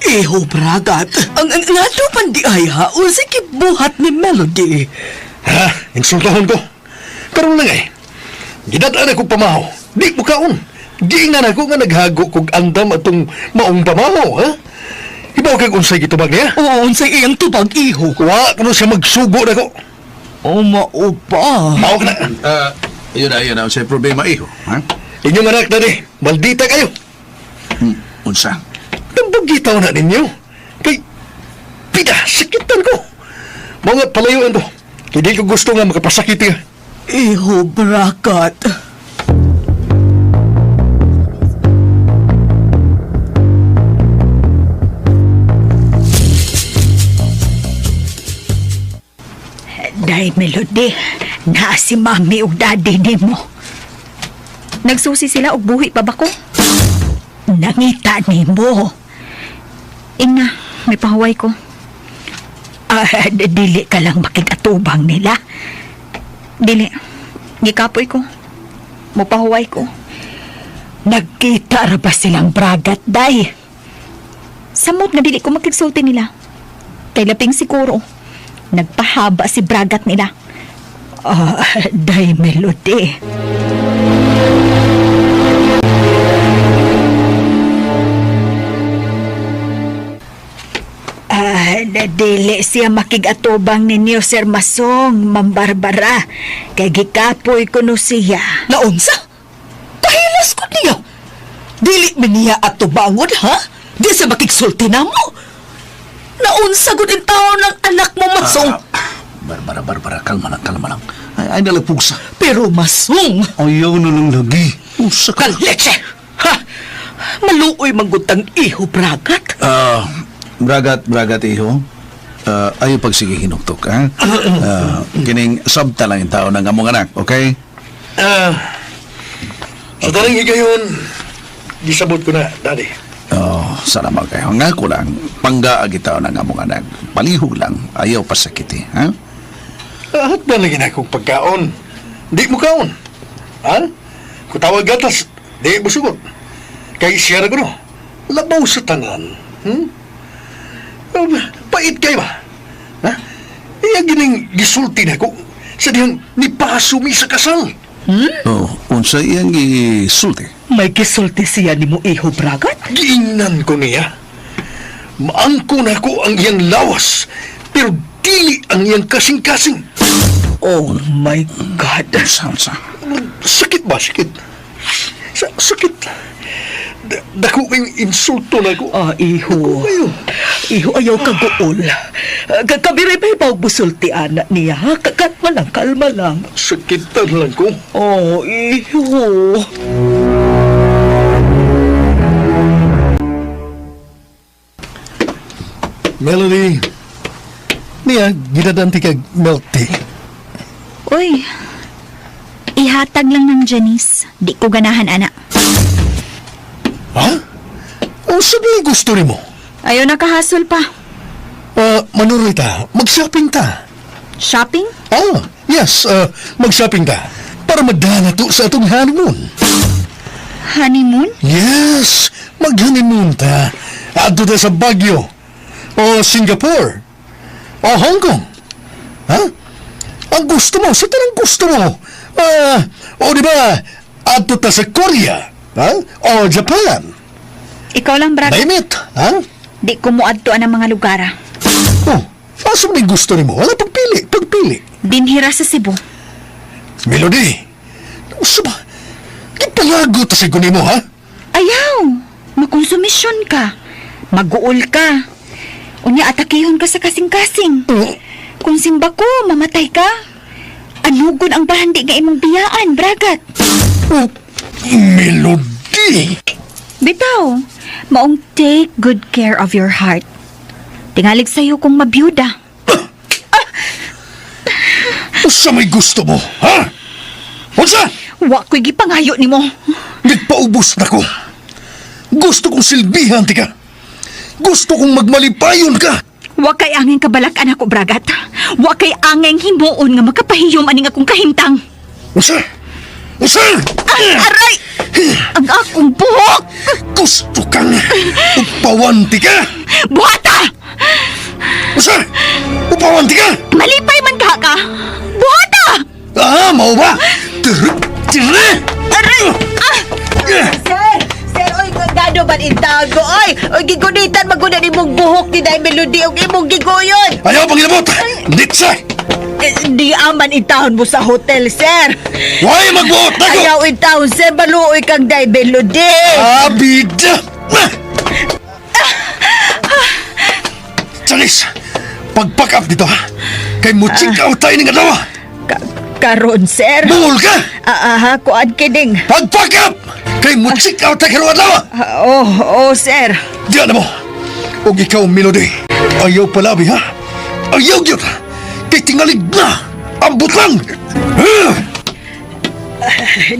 Iho, Bragat. Ang nato man di ay ha, o sige buhat ni Melody. Ha? Insultahon ko. Karon lang eh. Gidadaan ako pamahaw. Di mo kaon. Giingan ako nga naghago kog andam atong maong pamahaw, ha? Ibaw kag unsay gitubag niya? Oo, unsay iyang tubag, iho. Wa kuno siya magsugo na ko. O, maupa. Mao ka na. Yun na. Unsay problema, iho? Ha? Inyong anak na di. Maldita kayo. Unsa? Nambagitaw na ninyo. Kay, pida, sakitan ko. Mga palayuan ko. Hindi ko gusto nga makapasakit niya. Iho, Bragat. Day Melody, naa si mami o daddy ni mo. Nagsusi sila og buhi pa ba ko? Nangita ni mo. Ingna, may pahuway ko. Dili ka lang makigatubang nila. Dili. Gikapoy ko. Mupahuway ko. Nagkita ra ba silang Bragat, day? Samot nga dili ko makigsulti nila. Kay laping siguro. Nagpahaba si Bragat nila. Day Melody. Dili siya makigatubang ninyo, Sir Masong, Ma'am Barbara. Kay gikapoy ko no siya. Naunsa? Kahilas ko niya. Dili man niya atubangon, ha? Di sa makigsulti na mo. Naunsa gud in tao ng anak mo, Masong. Barbara, kalma lang. Ay nalagpugsa. Pero Masong, Ayaw na lang lagi. Usa ka. kaletse! Ha? Maluoy manggutang iho, Bragat. Bragat, iho. Ayaw pagsige hinuktok, ha? Kining sabta lang yung tao ng among anak, okay? Sa talang higayon, gisabot ko na, Daddy. Salamat kayo. Nga ko lang, panggaag itaw ng among anak. Palihog lang, ayaw pasakiti, ha? At na lagi na akong pagkaon. Di mo kaon. Ha? Kung tawag gatas, di mo sugot. Kay siya na ko no. Labaw sa tanan. Pait kayo ba? Ha? Iya gining gisulti na ko. Sa dihang nipasumi sa kasal. Unsa iyang isulti? May kisulti siya ni mo iho, Bragat? Giingnan ko niya. Maangko na ko ang iyang lawas. Pero dili ang iyang kasing-kasing. Oh my God. Unsa? Sakit ba? Sakit? Sakit. Dako kayong insulto na ko. Iho. Iho, ayaw kaguol. Kabiray pa ipaw busulti anak niya, ha? Kalma lang. Sakitan lang ko. Oh, iho. Melody, niya, ginadanti kag milk tea. Uy, ihatag lang ng Janice. Di ko ganahan, anak. Ha? Ang sabi gusto rin mo? Ayaw nakahasol pa. Manuroy ta, mag-shopping ta. Shopping? Yes, mag-shopping ta. Para madana to sa atong honeymoon. Honeymoon? Yes, mag-honeymoon ta. Ato ta sa Baguio. O Singapore. O Hong Kong. Ha? Ang gusto mo, sa tanong gusto mo. O di ba, ato ta sa Korea. Ha? O Japan. Ikaw lang, Bragat. Daimit. Ha? Di ko muadto ang mga lugar. Oh, asa may gusto ni mo? Wala, pagpili. Dinhira sa Cebu. Melody, usa ba? Ipalago ta sa kunin mo, ha? Ayaw! Makonsumisyon ka. Maguol ka. Unya atakihon ka sa kasing-kasing. Kung simba ko, mamatay ka. Anugod ang bahandi nga imong biyaan, Bragat. Melody! Bitaw, maong take good care of your heart. Tingalig sa'yo kung mabiyuda. Usa may gusto mo, ha? Unsa? Wa ko'y gipangayo ni mo. Nagpaubos na ko. Gusto kong silbihan ti ka. Gusto kong magmalipayon ka. Wa kay angeng kabalakan ako, Bragat. Wa kay angeng himuon nga makapahiyom aning akong kahimtang. Usa? Aray! Ang akong buhok! Gusto kang upawanti ka? Buhata! Usa? Upawan ti ka! Malipay man ka! Buhata! Mau ba? Tira! Sir, oy, gado ba intago, oy? Oy, gigunitan maguna ni mong buhok ni Day Melody o imong gigoyon. Ayaw pang ilabot! Ditsa! Di aman itahon mo sa hotel, sir. Huwag magbuot na ko! Ayaw itahon, sir. Baluoy kang Day Melody. Abida! Charis! Pag-pack up dito, ha? Kay mutsik out tayo ng adawa! Karon, sir. Bungol ka! Kuan kining. Pag-pack up! Kay mutsik out tayo ng adawa! Sir. Diyan na mo! Huwag ikaw, Melody. Ayaw palabi, ha? Ayaw yun! Kay tingalig na! Ang butang!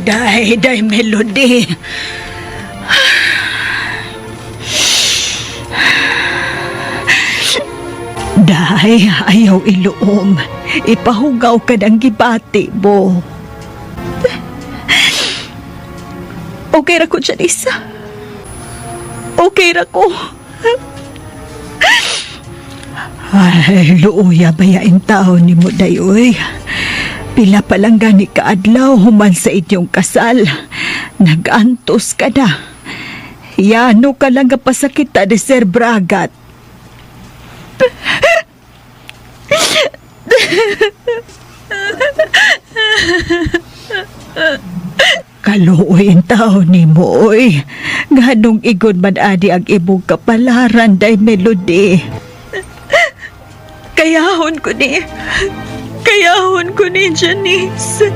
Day Melody. Day, ayaw iluom. Ipahugaw ka ng gibati mo. Okay ra ko, Janisa. Okay ra ko. Ay, luuya bayain taon ni mo, dayoy. Pila pa lang gani kaadlaw human sa inyong kasal. Nag-antos ka na. Yano ka lang kapasakita ni Sir Bragat. Kaluoy taon ni mo, oy. Ganong igod man adi ang ibong kapalaran, Day Melody. Kayahon ko ni. Kayahon ko ni, Janice.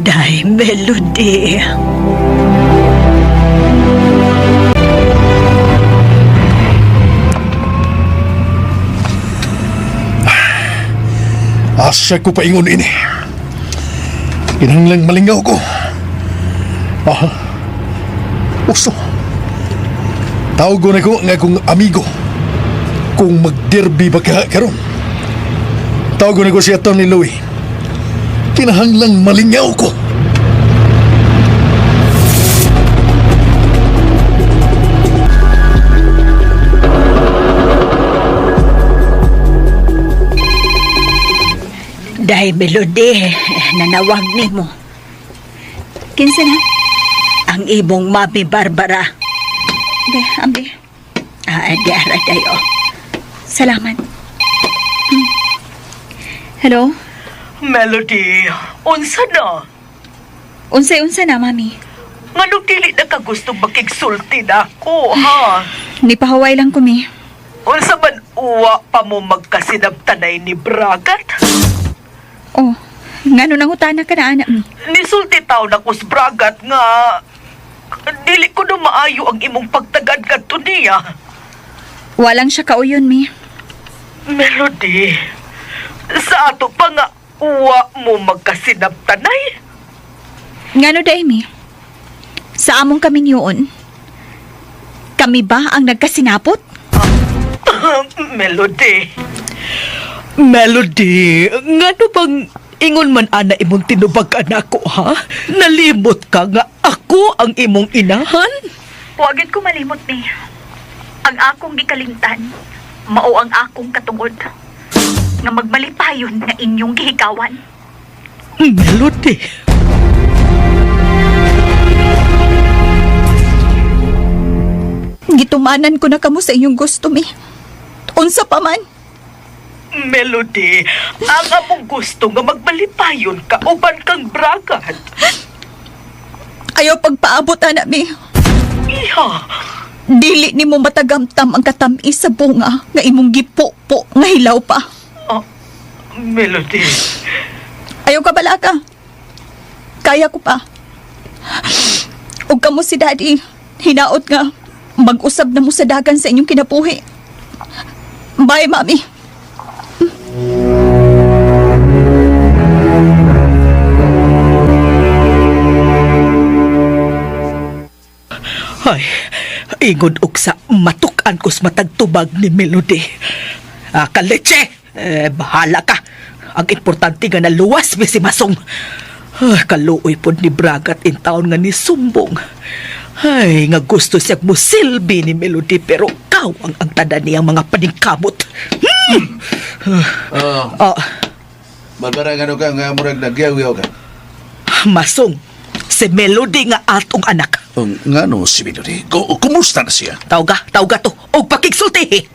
Day Melody. Asya ko paingon ini. Kinahanglang malingaw ko. Uso. Tawag ko na ko nga kong amigo. Kung magderby ba ka karon. Tawag ko na ko si Atty. Louie. Kinahanglang malingaw ko. Day Melody, nanawag ni mo. Kinsa na? Ang ibong Mami Barbara. De, ambi. Diara dayo. Salamat. Hello? Melody, unsa na? Unsay-unsa na, Mami? Ngano dili na ka gustong makigsulti na ako, ha? Nipahaway lang ko, mi. Unsa man uwa pa mo magkasinabtanay ni Bragat? Oh, ngano nangutana ka na, anak mi? Nisulti taw na kus Bragat nga dili ko na maayo ang imong pagtagad kadto niya. Walang siya kauyon, mi. Melody, sa ato pa nga uwa mo magkasinabtanay? Ngano day, mi? Sa among kami yun, kami ba ang nagkasinapot? Melody, ngano bang ingon man ana imong tinubag anak ko, ha? Nalimot ka nga ako ang imong inahan? Huwagit ko malimot, mi. Ang akong gikalimtan, mao ang akong katungod. Nga magmalipayon na inyong gihikawan. Melody. Gitumanan ko na kamo sa inyong gusto, mi. Unsa pa man. Melody, ang among gusto nga magmalipayon ka uban kang Bragat. Ayaw pagpaabot, anak mi. Iha. Dili ni mo matagamtam ang katamis sa bunga nga imong gipo-po nga hilaw pa. Melody. Ayaw ka bala ka. Kaya ko pa. Ug kamo si Daddy, hinaot nga mag-usab na mo sa dagan sa inyong kinabuhi. Bye, Mami. Ay, ingon uksa matukan ko sa matagtubag ni Melody. Kaleche, bahala ka. Ang importante nga naluwas mi si Masong. Kaluoy po ni Bragat in taon nga ni Sumbong. Ay, nga gusto siya mo silbi ni Melody pero Bawang ang tanda niyang mga paningkamot. Oh, Magparang ano ka nga murag nagyaw-yaw ka. Masong, si Melody nga atong anak. Nga no, si Melody. Kumusta na siya? Tawga to. O pakigsulti.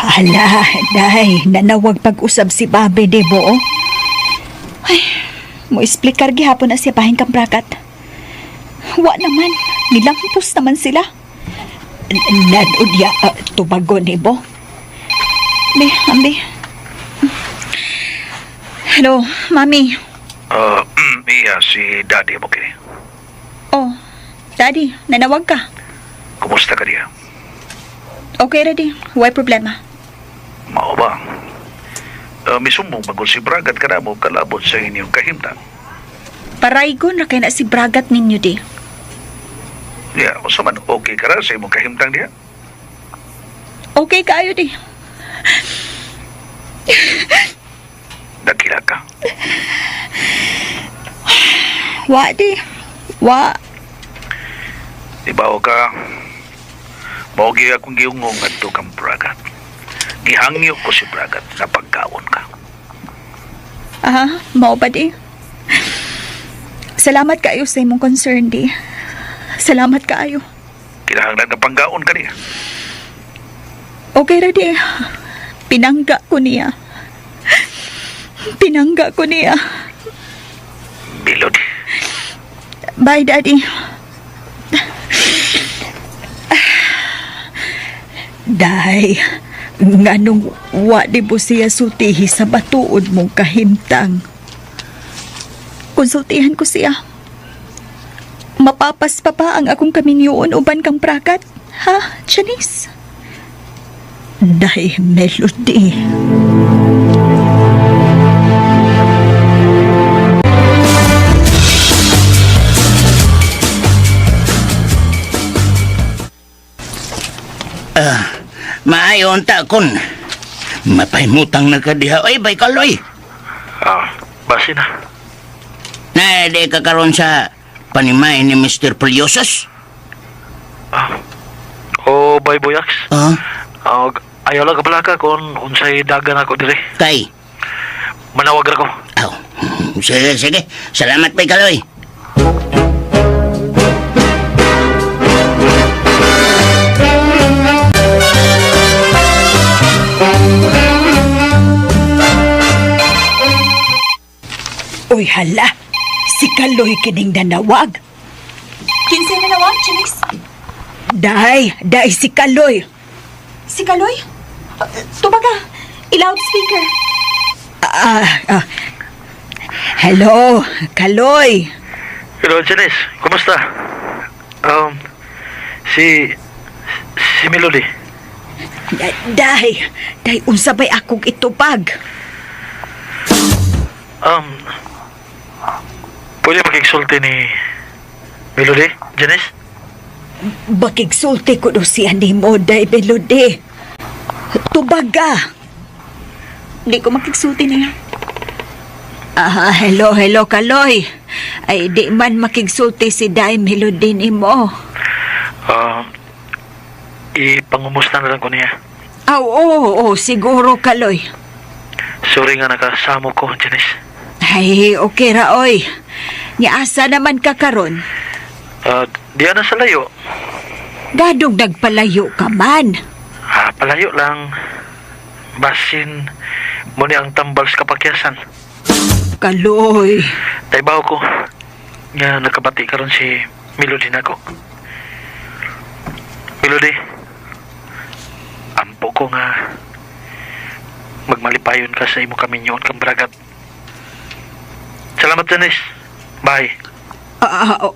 Hala, day, nanawag pag-usab si Babe, di bo? Ay, mo explicar gihapon na siya bahin kang brakat. Wa naman, nilampos naman sila. Nanudya, tubago, di bo? Ambi. Hello, Mami. Iya, si Daddy mo kini. Oh, Daddy, nanawag ka. Kumusta ka diya? Okay, ready. Why problema? Mao ba? Misumbong magul si Bragat ka na mo kalabot sa inyong kahimtang. Paraygon na kaya na si Bragat ninyo, di. Diya, o sa man okay ka na sa imong kahimtang diya? Okay kayo, di. Dakila ka. Wa, di. Wa. Ibaw ka. Maugi akong giungong at kang Bragat. Gihangyo ko si Bragat na pagkawon ka. Mao ba, di? Salamat kaayo sa imong concern, di. Salamat kaayo. Kinahanglan na panggaon ka niya. Okay ra, di. Pinangga ko niya. Melody. Bye, Daddy. Day, nganong wa di mo siya sultihi sa batuod mong kahimtang. Konsultihan ko siya. Mapapas pa ba ang akong kaminyoon uban kang Bragat? Ha, Janice? Day, Melody. Maayon ta kun. Mapaymutang na ka diha. Ay, bay kaloy. Basi na. Na, di ka karon sa panimay ni Mr. Pulyosos? O, bay Boyaks. Ayaw lang kabalaka kung unsay dagan ako dire. Kay? Manawag ako. Sige. Salamat, bay kaloy. Uy, hala. Si Kaloy kining nanawag. Kinsay nanawag, Janice? Day, si Kaloy. Si Kaloy? Tubaga, i-loudspeaker. Hello, Kaloy. Hello, Janice. Kumusta? Si Melody. Day, unsabay akong itubag. Pwede makiksulti ni Melody, Janice? Bakigsulti ko do siya ni mo, Day Melody. Tubaga. Hindi ko makiksulti niya. Hello, Kaloy. Ay, di man makigsulti si Day Melody ni mo. Ipangumusta na lang ko niya. Oo, siguro, Kaloy. Sorry nga nakasamo ko, Janice. Ay, okay ra, oy. Niasa naman ka karon. Diyan na sa layo. Gadong nagpalayo ka man. Palayo lang. Basin mo ni ang tambal sa kapakyasan. Kaloy. Taybaw ko. Nga nakabati karon si Melody nako. Melody. Ampo ko nga magmalipayon ka sa imo kaminyoon kang Bragat. Salamat, Janice. Bye.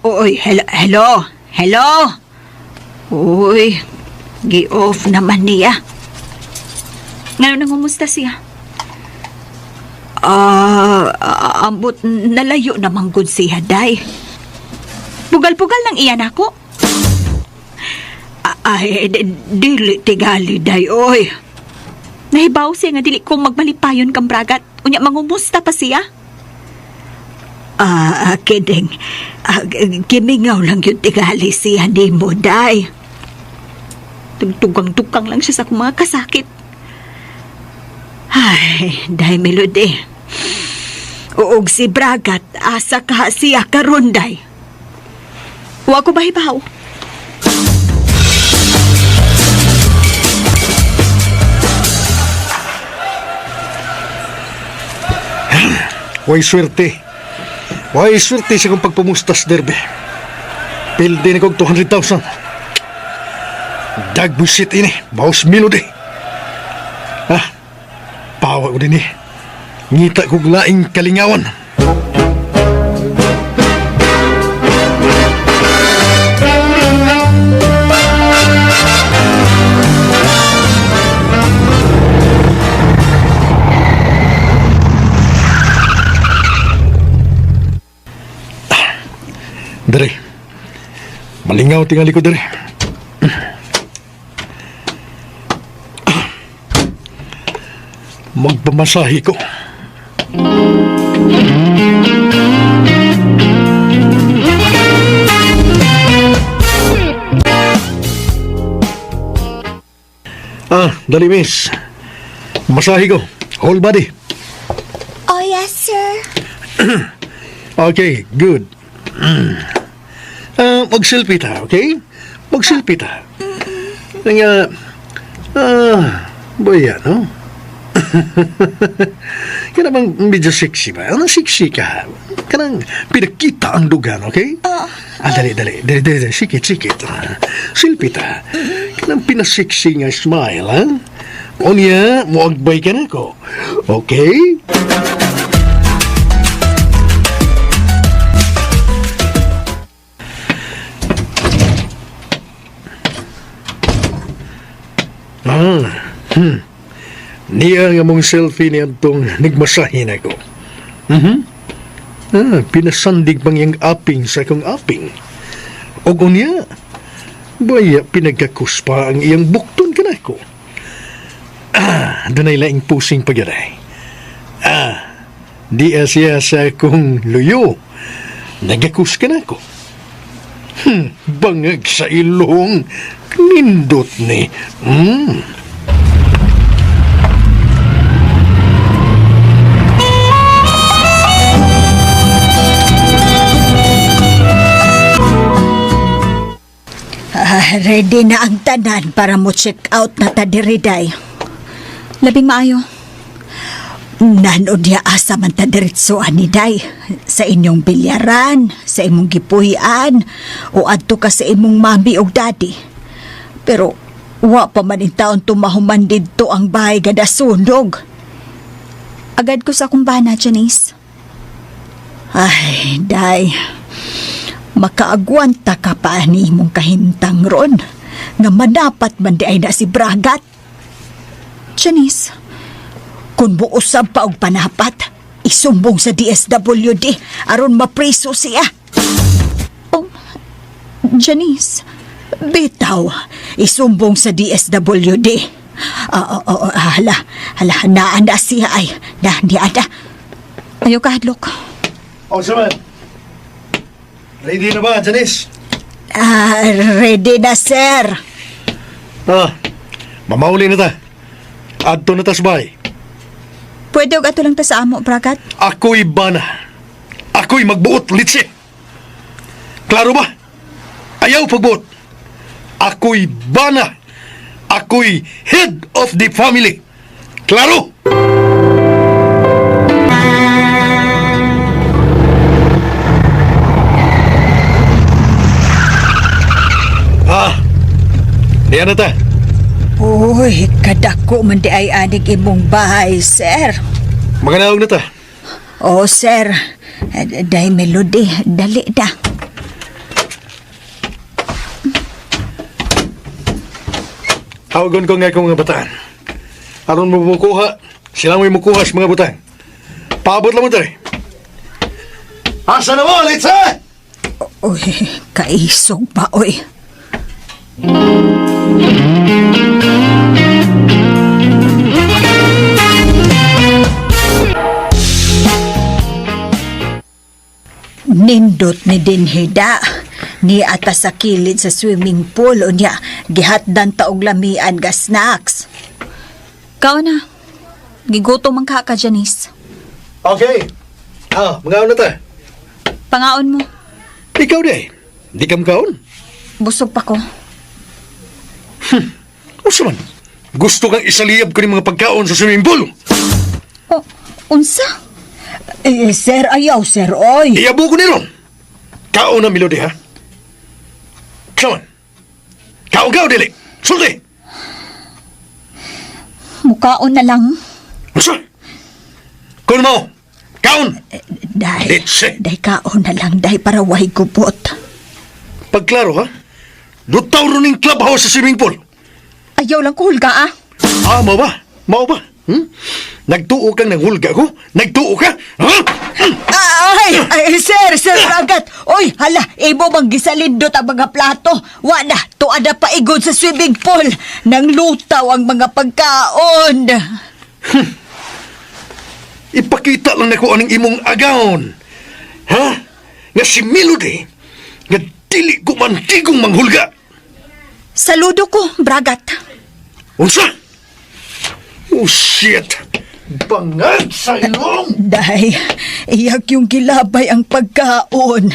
Oy, hello. Uy, gi-off naman niya. Ngayon nangumusta siya? Ambot nalayo namang gud siya, Day. Bugal-bugal lang iyan ako. Ay, dili tigali, Day, oy. Nahibaw siya nga dili kong magmalipayon kang Bragat. Unya mangumusta pa siya? Kiding, kimingaw lang yung tigali siya ni mo, day. Tugtugang-tukang lang siya sa akong mga kasakit. Ay, day Melody. Uog si Bragat, asa ka siya karon, day. Wa ko bahibaw. Way swerte. Way swerte sa kong pagpamustas, derbe. Pildi na kong 200,000. Dagbusit ini, bawas Melody. Pawa ko din ngita kong laing kalingawan. Dere, malingaw tingali ko, dere. Magpamasahe ko. Dali, miss. Masahe ko. Whole body. Oh, yes, sir. Okay, good. Mag-selfie ta, okay? Mag-selfie ta. Nga, boya, no? Kaya bang medyo sexy ba? Anong sexy ka? Kanang pinakita ang dugan, okay? Dali. Sikit. Selfie ta. Kanang pinasexy nga smile, ha? O niya, muagbay ka na ko. Okay? Niya nga mong selfie niya itong nagmasahin ako. Pinasandig pang yung aping sa akong aping. O niya, baya pinagkakuspa ang iyang bukton ka na ako. Dunay laing pusing pagyaday. Di siya sa akong luyo. Nagakus ka na ako. Bangag sa ilong. Nindot ni. Ready na ang tanan para mo check out na tadiriday. Labing maayo. Nanod niya asa man tadiritso aniday. Sa inyong bilyaran, sa imong gipuhian, o adto ka sa imong mami o daddy. Pero wa pa man in taon tumahuman didto ang bahay gada sunog. Agad ko sa kumbana, Janice. Ay, day. Makaagwanta ka pa ni imong kahintang ron nga madapat man di ay na si Bragat. Janice, kung buusab pa og panapat, isumbong sa DSWD aron mapriso siya. Oh, Janice, bitaw, isumbong sa DSWD. Hala, naanda siya ay, naanda. Ayaw ka, hadlok. Saman. Ready na ba, Janice? Ready na, sir. Mamauli na ta. Adto na ta sa bahay. Pwede og ato lang ta sa amo, Bragat? Ako'y bana. Ako'y magbuot, litsi. Klaro ba? Ayaw pagbuot. Ako'y bana. Ako'y head of the family. Klaro? Diyan na ta. Uy, kadako man di ay anig imong bahay, sir. Maganawag na ta. Oo, sir. Day Melody, dali da. Tawagon ko nga akong mga bataan. Aron mo mukuha, sila mo mukuha sa mga butang. Paabot lang mo tayo. Asa na mo, Litsa? Uy, kaisog pa, uy. Nindot ni Dinhida. Ni atas sa kilid sa swimming pool o niya gihatdan ta og lamian ga snacks. Kao na. Gigutom man ka, Janice. Okay. Mga na ta. Pangaon mo. Ikaw di ka makaon. Busog pa ko. Usa man, gusto kang isaliyab ko ng mga pagkaon sa swimming pool. Oh, unsa? Sir, ayaw, sir, oy. Iyabo ko nilon. Kaon na, Melody, ha? Come on. Kaon, dili. Sulti. Mukaon na lang. Usa? Kung mo, kaon. Day, Ditse. day kaon na lang, day para way gubot. Pagklaro, ha? Lutaw ro ning clubhouse sa swimming pool. Ayaw lang ko hulga, ah. Mao ba? Mao ba? Nagtuo kang nanghulga ko? Nagtuo ka? Ha? Ay, sir, Bragat. Oy, hala, ibo bang gisalindot ang mga plato. Wala, tuada pa igod sa swimming pool. Nang lutaw ang mga pagkaon. Ipakita lang nako aning imong agaon. Ha? Nga si Melody, nga dili ko man tigong manghulga. Saludo ko, Bragat. Unsa? Oh, shit! Bangag sa ilong! Day, iyak yung kilabay ang pagkaon.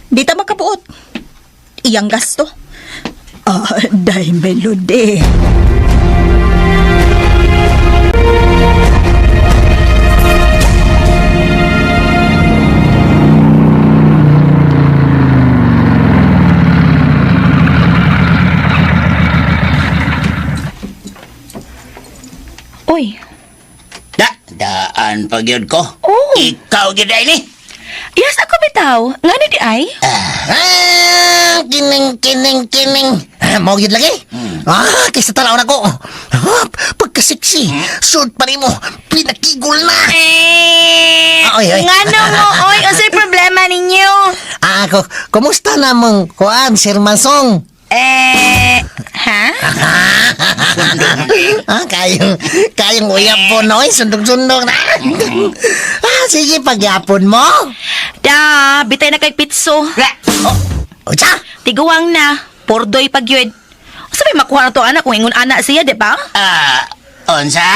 Di ta makabuot. Iyang gasto. Day, Melody. Oy. Daan pagyod ko. Oh. Ikaw gyud ay ni. Yes, ako bitaw. Nga ni di ay? Kining. Mau gyud lagi? Kaysa tanaw na ko. Pagkasiksi. Suot pa rin mo. Pinakigol na. Oy. Ngano mo, oy? Unsay problema ninyo? Kumusta namang kuan, Sir Mansong? Ha? Kayong uyap po, noy. Sundog-sundog na. Sige, pagyapon mo. Bitay na kay pitso. Ocha? Tiguang na. Pordoy pagyod. Sabi makuha na to anak kung ingon anak siya, di ba? Unsa?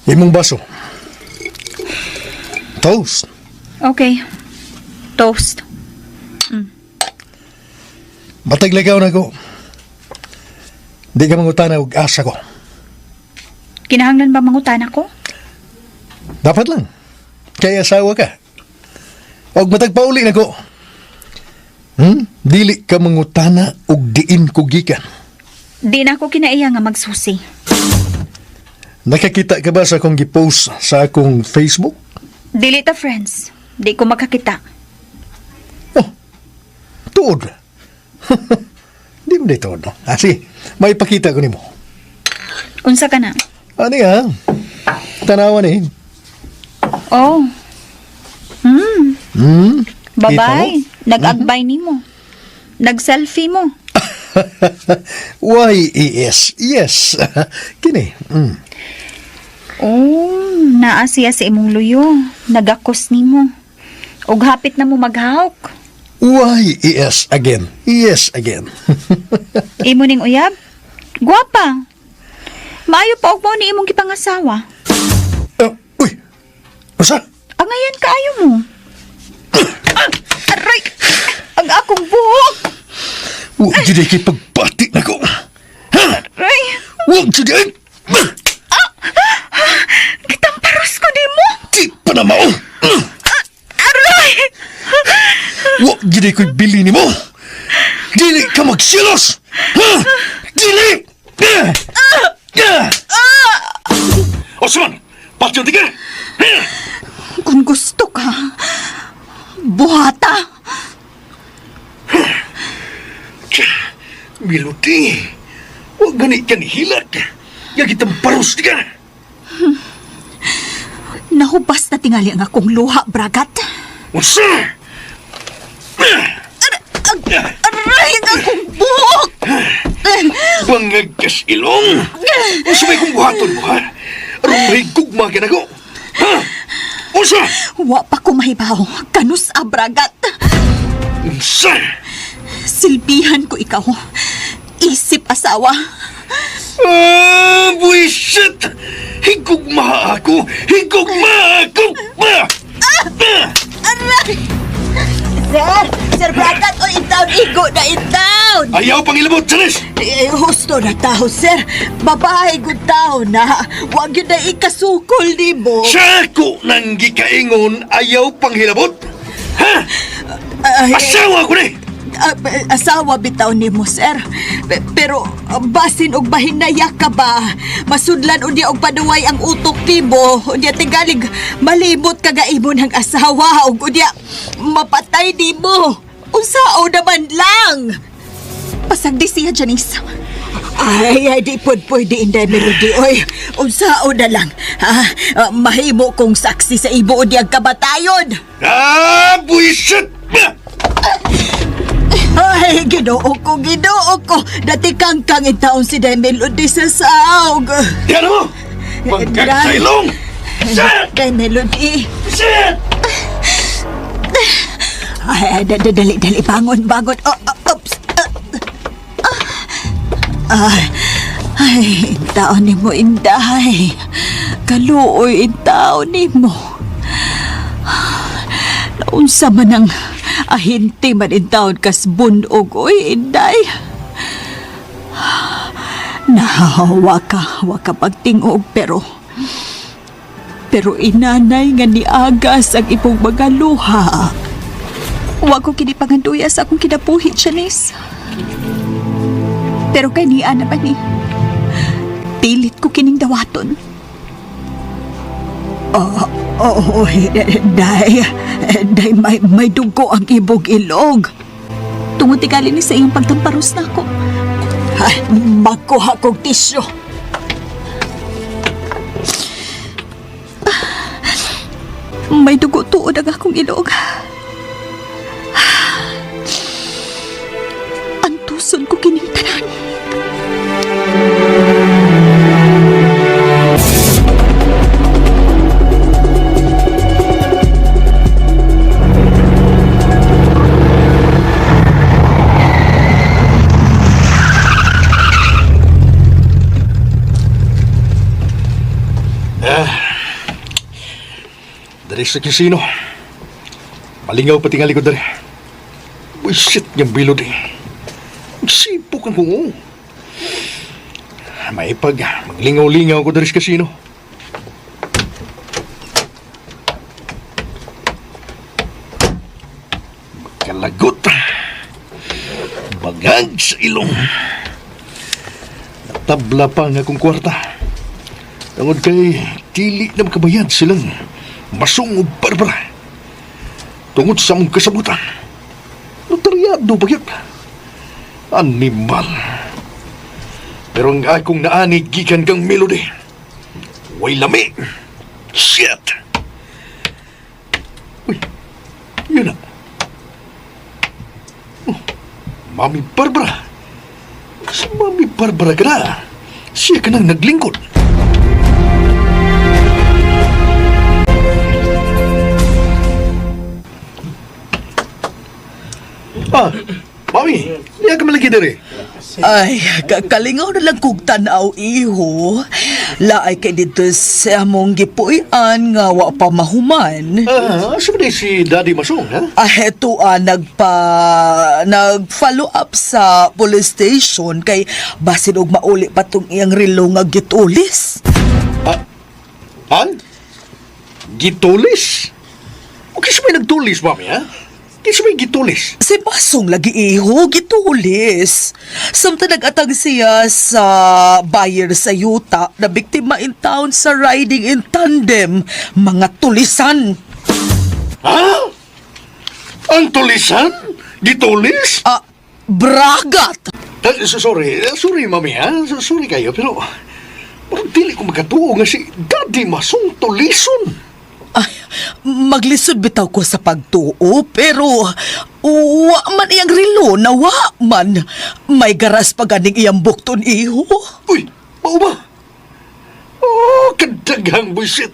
Imong baso. Toast. Okay. Toast. Mataglagaw na ko. Di ka mangutana og asa ko. Kinahanglan ba mangutan ako? Dapat lang. Kaya asawa ka. Og matagpauli na ko. Dili ka mangutana og diin ko gikan. Di na ako kinaiya nga magsusi. Nakakita ka ba sa akong gipost sa akong Facebook? Dili ta friends. Di ko makakita. Tuod. Di mo dito, no? Sige, may pakita ko ni mo. Unsa ka na? Ano nga? Tanawan eh. Oh. Babay. Kita mo? Nag-agbay ni mo. Nag-selfie mo. Y-E-S. Yes. Kini. Oh, naa siya sa imong luyo. Nagakos ni mo. Og hapit na mo maghawk. Y-E-S again. Yes again. Imo ning uyab? Guwapa. Maayo pa og mo ni imong gipangasawa. Uy. Masa? Angayan kaayo mo. Aray! Ang akong buhok! Huwag dyan kay pagbati na ko. Aray! Huwag dyan! Kitamparos ko di mo! Di pa na mao! Aray! Huwag dyan ko'y bili ni mo! Dili ka magsilos! Dili! Osman! Patyon di ka! Kung gusto ka, buhata. Melody, huwag ganit ka ni hilat. Yang kitang paros di ka. Nahubas na tingali ang akong luha, Bragat. Unsa? Aray ang akong buhok! Bangag kas ilong! Unsa may kong buhaton mo, ha? Aron may gugma ka na ko! Ha? Unsa? Wa pa ko mahibaw. Kanus abragat. Unsa? Silbihan ko ikaw. Isip asawa. Buisit! Higugma ako! Higugma ako! Aray! Sir Bragat, o intown, igo na intown! Ayaw pang ilabot, Sanis! Husto na tao, sir. Babae, good tao na. Huwag yun na ikasukol, di mo. Sako nang gikaingon, ayaw pang hilabot? Ha? Asawa ko ni! Asawa bitaw ni mo, sir. Pero basin og bahinaya ka ba? Masudlan unya og paduway ang utok nimo. Unya tigalig malimot ka gaimon ang asawa ug unya mapatay nimo. Unsao naman lang. Pasagdi siya, Janice. Ay, di pwede inday Melody. Oy, unsao na lang. Mahimo kong saksi sa ibo unyang kabatayon. Buisit! Ay, ginoo ko. Dati kang itaon si Day Melody sa saog. Yan mo! Bangkag sa ilong! Day Melody. Shit! Ay, dali, bangon. Oops. Ay, taon ni mo, Inday. Kaluoy, taon ni mo. Naunsa man ang ahinti man in taon kas bunog, oy, Inday. Nahawa ka pagtingog, pero inanay nga niagas ang ipong mga luha. Huwag ko kinipanganduya sa akong kinabuhi, Janice. Pero kay niya naman ni, pilit ko kining dawaton. Day, may dugo ang ibog ilog. Tungod tigali ni sa iyong pagtamparos na ako. Ay, magkuha kong tisyo. May dugo tuod ang akong ilog. Antuson ko kining tanan. Dari sa kisino. Malingaw pati nga likod dari. Buisit niyang bilod eh. Sipok ang kungo. Maipag, maglingaw-lingaw ko dari sa kasino. Kalagot. Bagag sa ilong. Natabla pa nga kong kwarta. Tungod kay dili na makabayad silang Masong o Barbara. Tungod sa mong kasabutan. Notaryado ba yun? Animal. Pero ang akong naani gikan kang Melody. Way lami. Shit. Uy, yun na. Oh, Mami Barbara. Si Mami Barbara ka na. Siya ka nang naglingkod. Mami, niya ka malagi dari. Ay, kalingaw na lang kong tanaw, iho. Laay kay dito sa among gipuian nga wa pa mahuman. Sabi si Daddy Masong, ha? Heto nag-follow up sa police station kay basin og mauli pa tong iyang relo nga gitulis. Gitulis? O kasi may nagtulis, Mami, ha? Kasi may gitulis. Si Basong lagi iho, gitulis. Samtang nag-atag siya sa buyer sa yuta na biktima in town sa riding in tandem, mga tulisan. Ha? Ang tulisan? Gitulis? Bragat! Sorry, Mami, ha? Sorry kayo, pero dili ko magkatuo nga si Daddy Masong tulison. maglisod bitaw ko sa pagtuo, pero wa man iyang relo na wa man. May garas pa ganing iyang bukton, iho. Uy, mao ba? Oh, kadaghang buisit.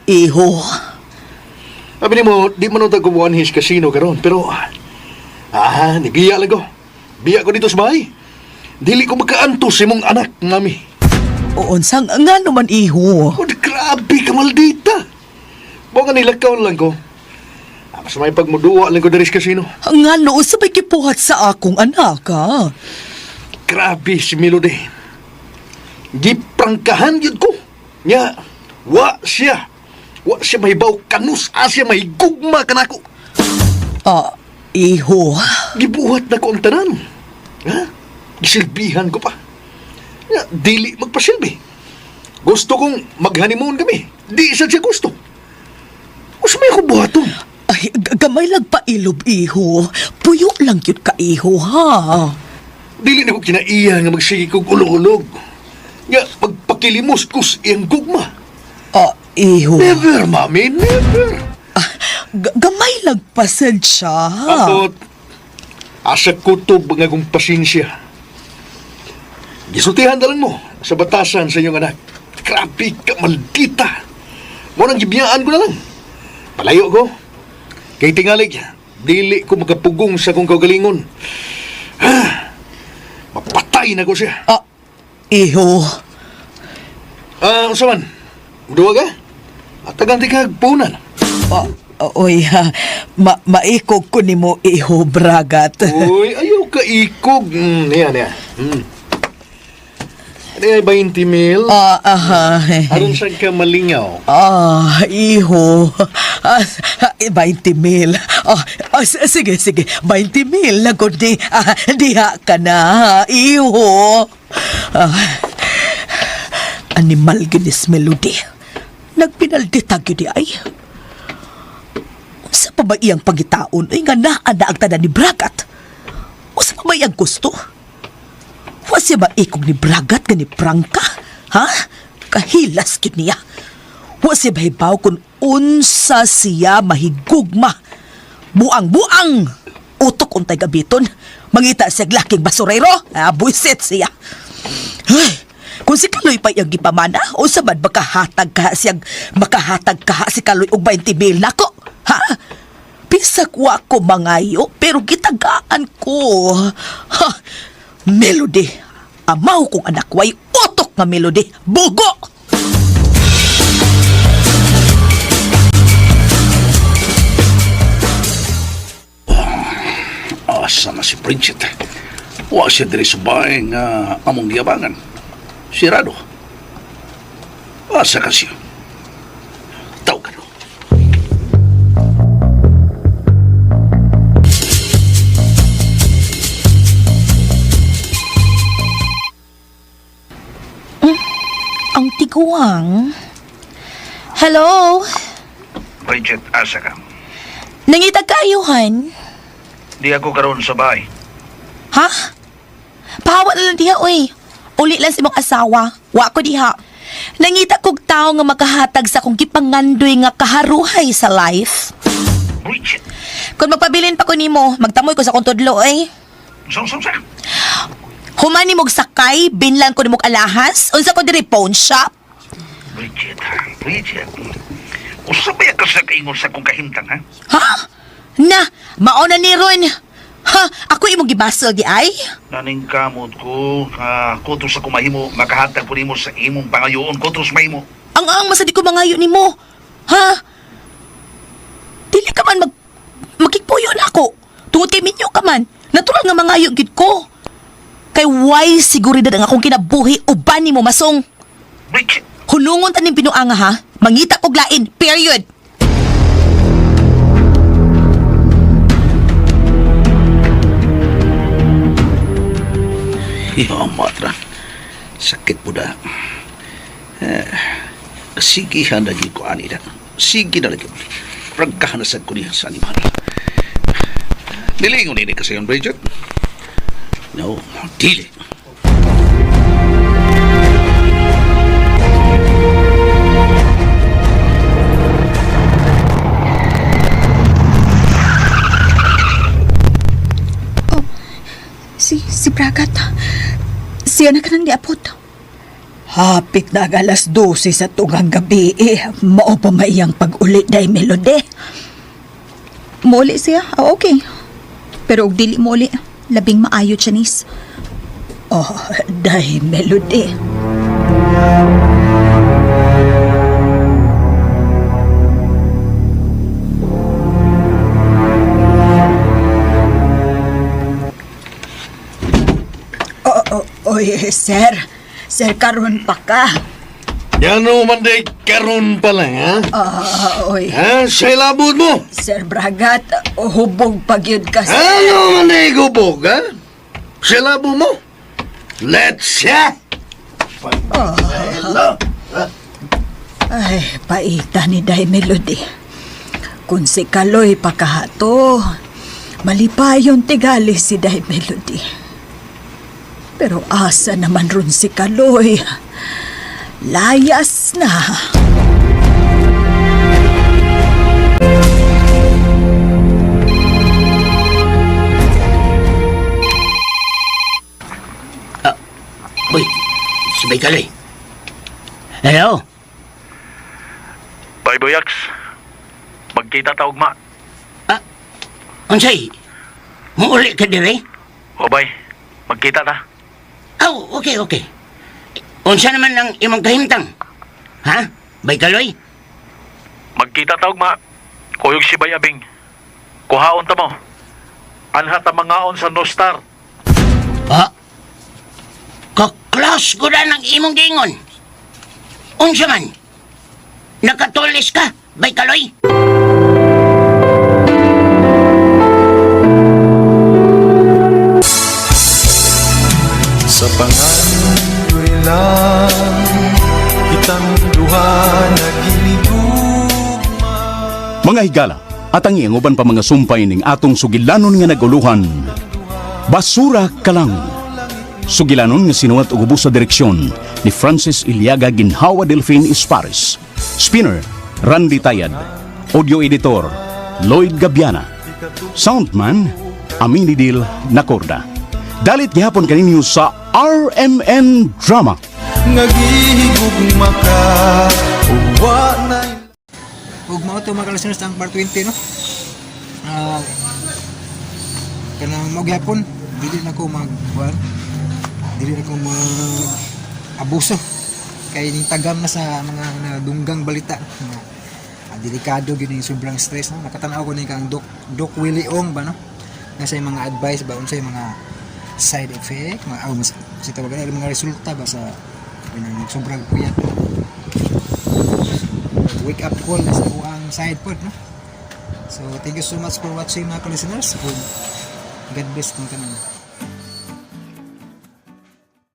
Iho. Sabi ni mo, di man unta kumuhan his casino karon, pero nibiya lang ko. Biya ko dito sa bahay. Dili ko makaantos sa imong anak, mami. Unsang nga naman, iho. Oh, grabe ka, maldita. Mga nilakaw lang ko. Mas may pagmuduwa lang ko dari sa kasino. Nga no, sabay kipuhat sa akong anak, ha? Grabe si Melody. Giprangkahan yun ko. Nga, wa siya mahibaw kanus, siya mahigugma ka na ko. Iho. Gibuhat na ko ang tanan. Ha? Gisilbihan ko pa. Nga, dili magpasilbi. Gusto kong mag-honeymoon kami. Di isa siya gusto. Gusto may ako buhaton. Ay, gamay lang pa ilob, iho. Puyo lang yun ka, iho, ha? Dili na ko kinaiya nga magsige kong ulog-ulog. Nga, magpakilimos kus iyang gugma. Iho. Never, mami, never. Gamay lang pasensya. Atot, asa kutob nga kong pasensya. Gisultihan na lang mo sa batasan sa inyong anak. Grabe ka, maldita. Mo nang gibiyaan ko na lang. Palayo ko. Kay tingalig, dili ko makapugong sa kong kaugalingon. Mapatay na ko siya. Iho. Usaman, udawa ka? At taganti ka punan. Oy, maikog ko ni mo, iho, bragat. Uy, ayaw ka ikog. Yan. Ano yung 20 mil? Aron saan ka malingaw? Iho. 20 mil. Sige. 20 mil na kundi. Diha ka na, iho. Animal ginis Melody. Nagpinalditag yun di ay. Sa pa ba iyang pagitaon ay nga naanda ang tanan ni Bragat? O sa pa ba iyang gusto? Wasya ba ikog ni Bragat ka ni Prangka? Ha? Kahilas yun niya. Wasya ba hibaw kung unsa siya mahigugma? Buang-buang! Utok untay gabiton. Mangita siya laking basurero. Buisit siya. Ay! Kung si Kaloy pa yung gipamana, o sabad makahatag ka siyang makahatag ka si Kaloy og 20 mil nako. Ha? Bisag wa ko mangayo, pero gitagaan ko. Ha? Melody. Amaw kong anak way utok nga Melody. Bugo! Asa na si Bridget? Wa siya diri sa bahay nga among giyabangan. Sirado. Asa ka siya? Tawag ka no. Ang tiguang. Hello? Bridget, asa ka? Nangitag kaayuhan? Di ako karon sa bahay. Ha? Pahawa na lang diha, oy. Uli lang si mong asawa. Wa ko diha. Nangita kog tao nga makahatag sa kong gipangandoy nga kaharuhay sa life. Bridget. Kung magpabilin pa ko nimo, magtamoy ko sa kong tudlo, eh. Sa. Human ni mog sakay, binlan ko ni mog alahas, unsa ko diri pawn shop. Bridget. Usa ba ka sa kaingon sa kong kahimtang, ha? Ha? Na, mauna ni Ron. Ha? Ako imong gibasol di ay? Naning kamot ko, kutos sa kumahimo, makahatag ko nimo sa imong pangayoon, kutos mahimo. Ang masadi ko mangayo nimo. Ha? Dili ka man magkikpuyo na ako. Tungod kay minyo ka man. Natural nga mangayo gid ko. Kay why seguridad ang akong kinabuhi uban nimo masong. Bridget. Hunungon taning pinuanga ha. Mangita kog lain. Period. Matra. Sakit po da. Sige na lagi ko anida. Sige na lagi. Pragkahanasad ko niya sa animal. Nilingon ini kasi yung Bridget. No, dili. Bragat. Siya na ka nang diapot. Hapit na ang alas 12 sa tungang gabi mao pa maiyang pag-uli day Melody. Muli siya? Ah, okay. Pero og dili muli, labing maayo, Janice. Oh, day Melody. Oy, sir. Sir, karon pa ka. Yan naman day karon pa lang, ha? Oy. Ha? Sa ilabot mo? Sir Bragat, hubog pagyud ka, sir. Ano man day gubog, ha? Sa ilabot mo? Let's siya! Ay, paita ni Day Melody. Kung si Kaloy pakahato, malipayon tigali si Day Melody. Pero asa naman ron si Kaloy. Layas na. Uy, si Baykaloy. Hello? Bay Boyax, magkita ta ugma. Unsay? Muuli ka dire? O bay, magkita ta. Oh, okay. Unsa naman ang imong kahimtang? Ha? Baykaloy? Magkita ta ugma. Kuyog si Bay Abing. Kuhaon ta mo. Anhat ang mangaon sa No Star. Kaklas ko na ng imong gingon. Unsa man? Nakatulis ka, Baykaloy? Sa pangandoy lang kitang duha naghinigugma. Mga higala, at ang ianguban pa mga sumpay ning atong sugilanon nga naguluhan. Basura ka lang. Sugilanon nga sinuwat og ubos sa direksyon ni Francis Iliaga Ginhawa Delfin Ispares. Spinner, Randy Tayad. Audio editor, Lloyd Gabiana. Soundman, Aminidil Nacorda. Dalit gihapon kaninyo sa RMN Drama. Nagihigugma ka uwa na. Ug mao to mga listeners ang part 20 no. Kanang mo gyapon dili na ko dili na ko abuso kay ning tagam na sa mga nadunggang balita na delikado gyud ning sobrang stress no. Nakatan-aw ko ni kang Doc Willie Ong ba no. Nasa mga advice ba unsay mga side effect, sa tawagan mga resulta ba sa sobrang puyat. Wake up call na sa buang side pod no. So thank you so much for watching mga listeners. God bless kung tanan.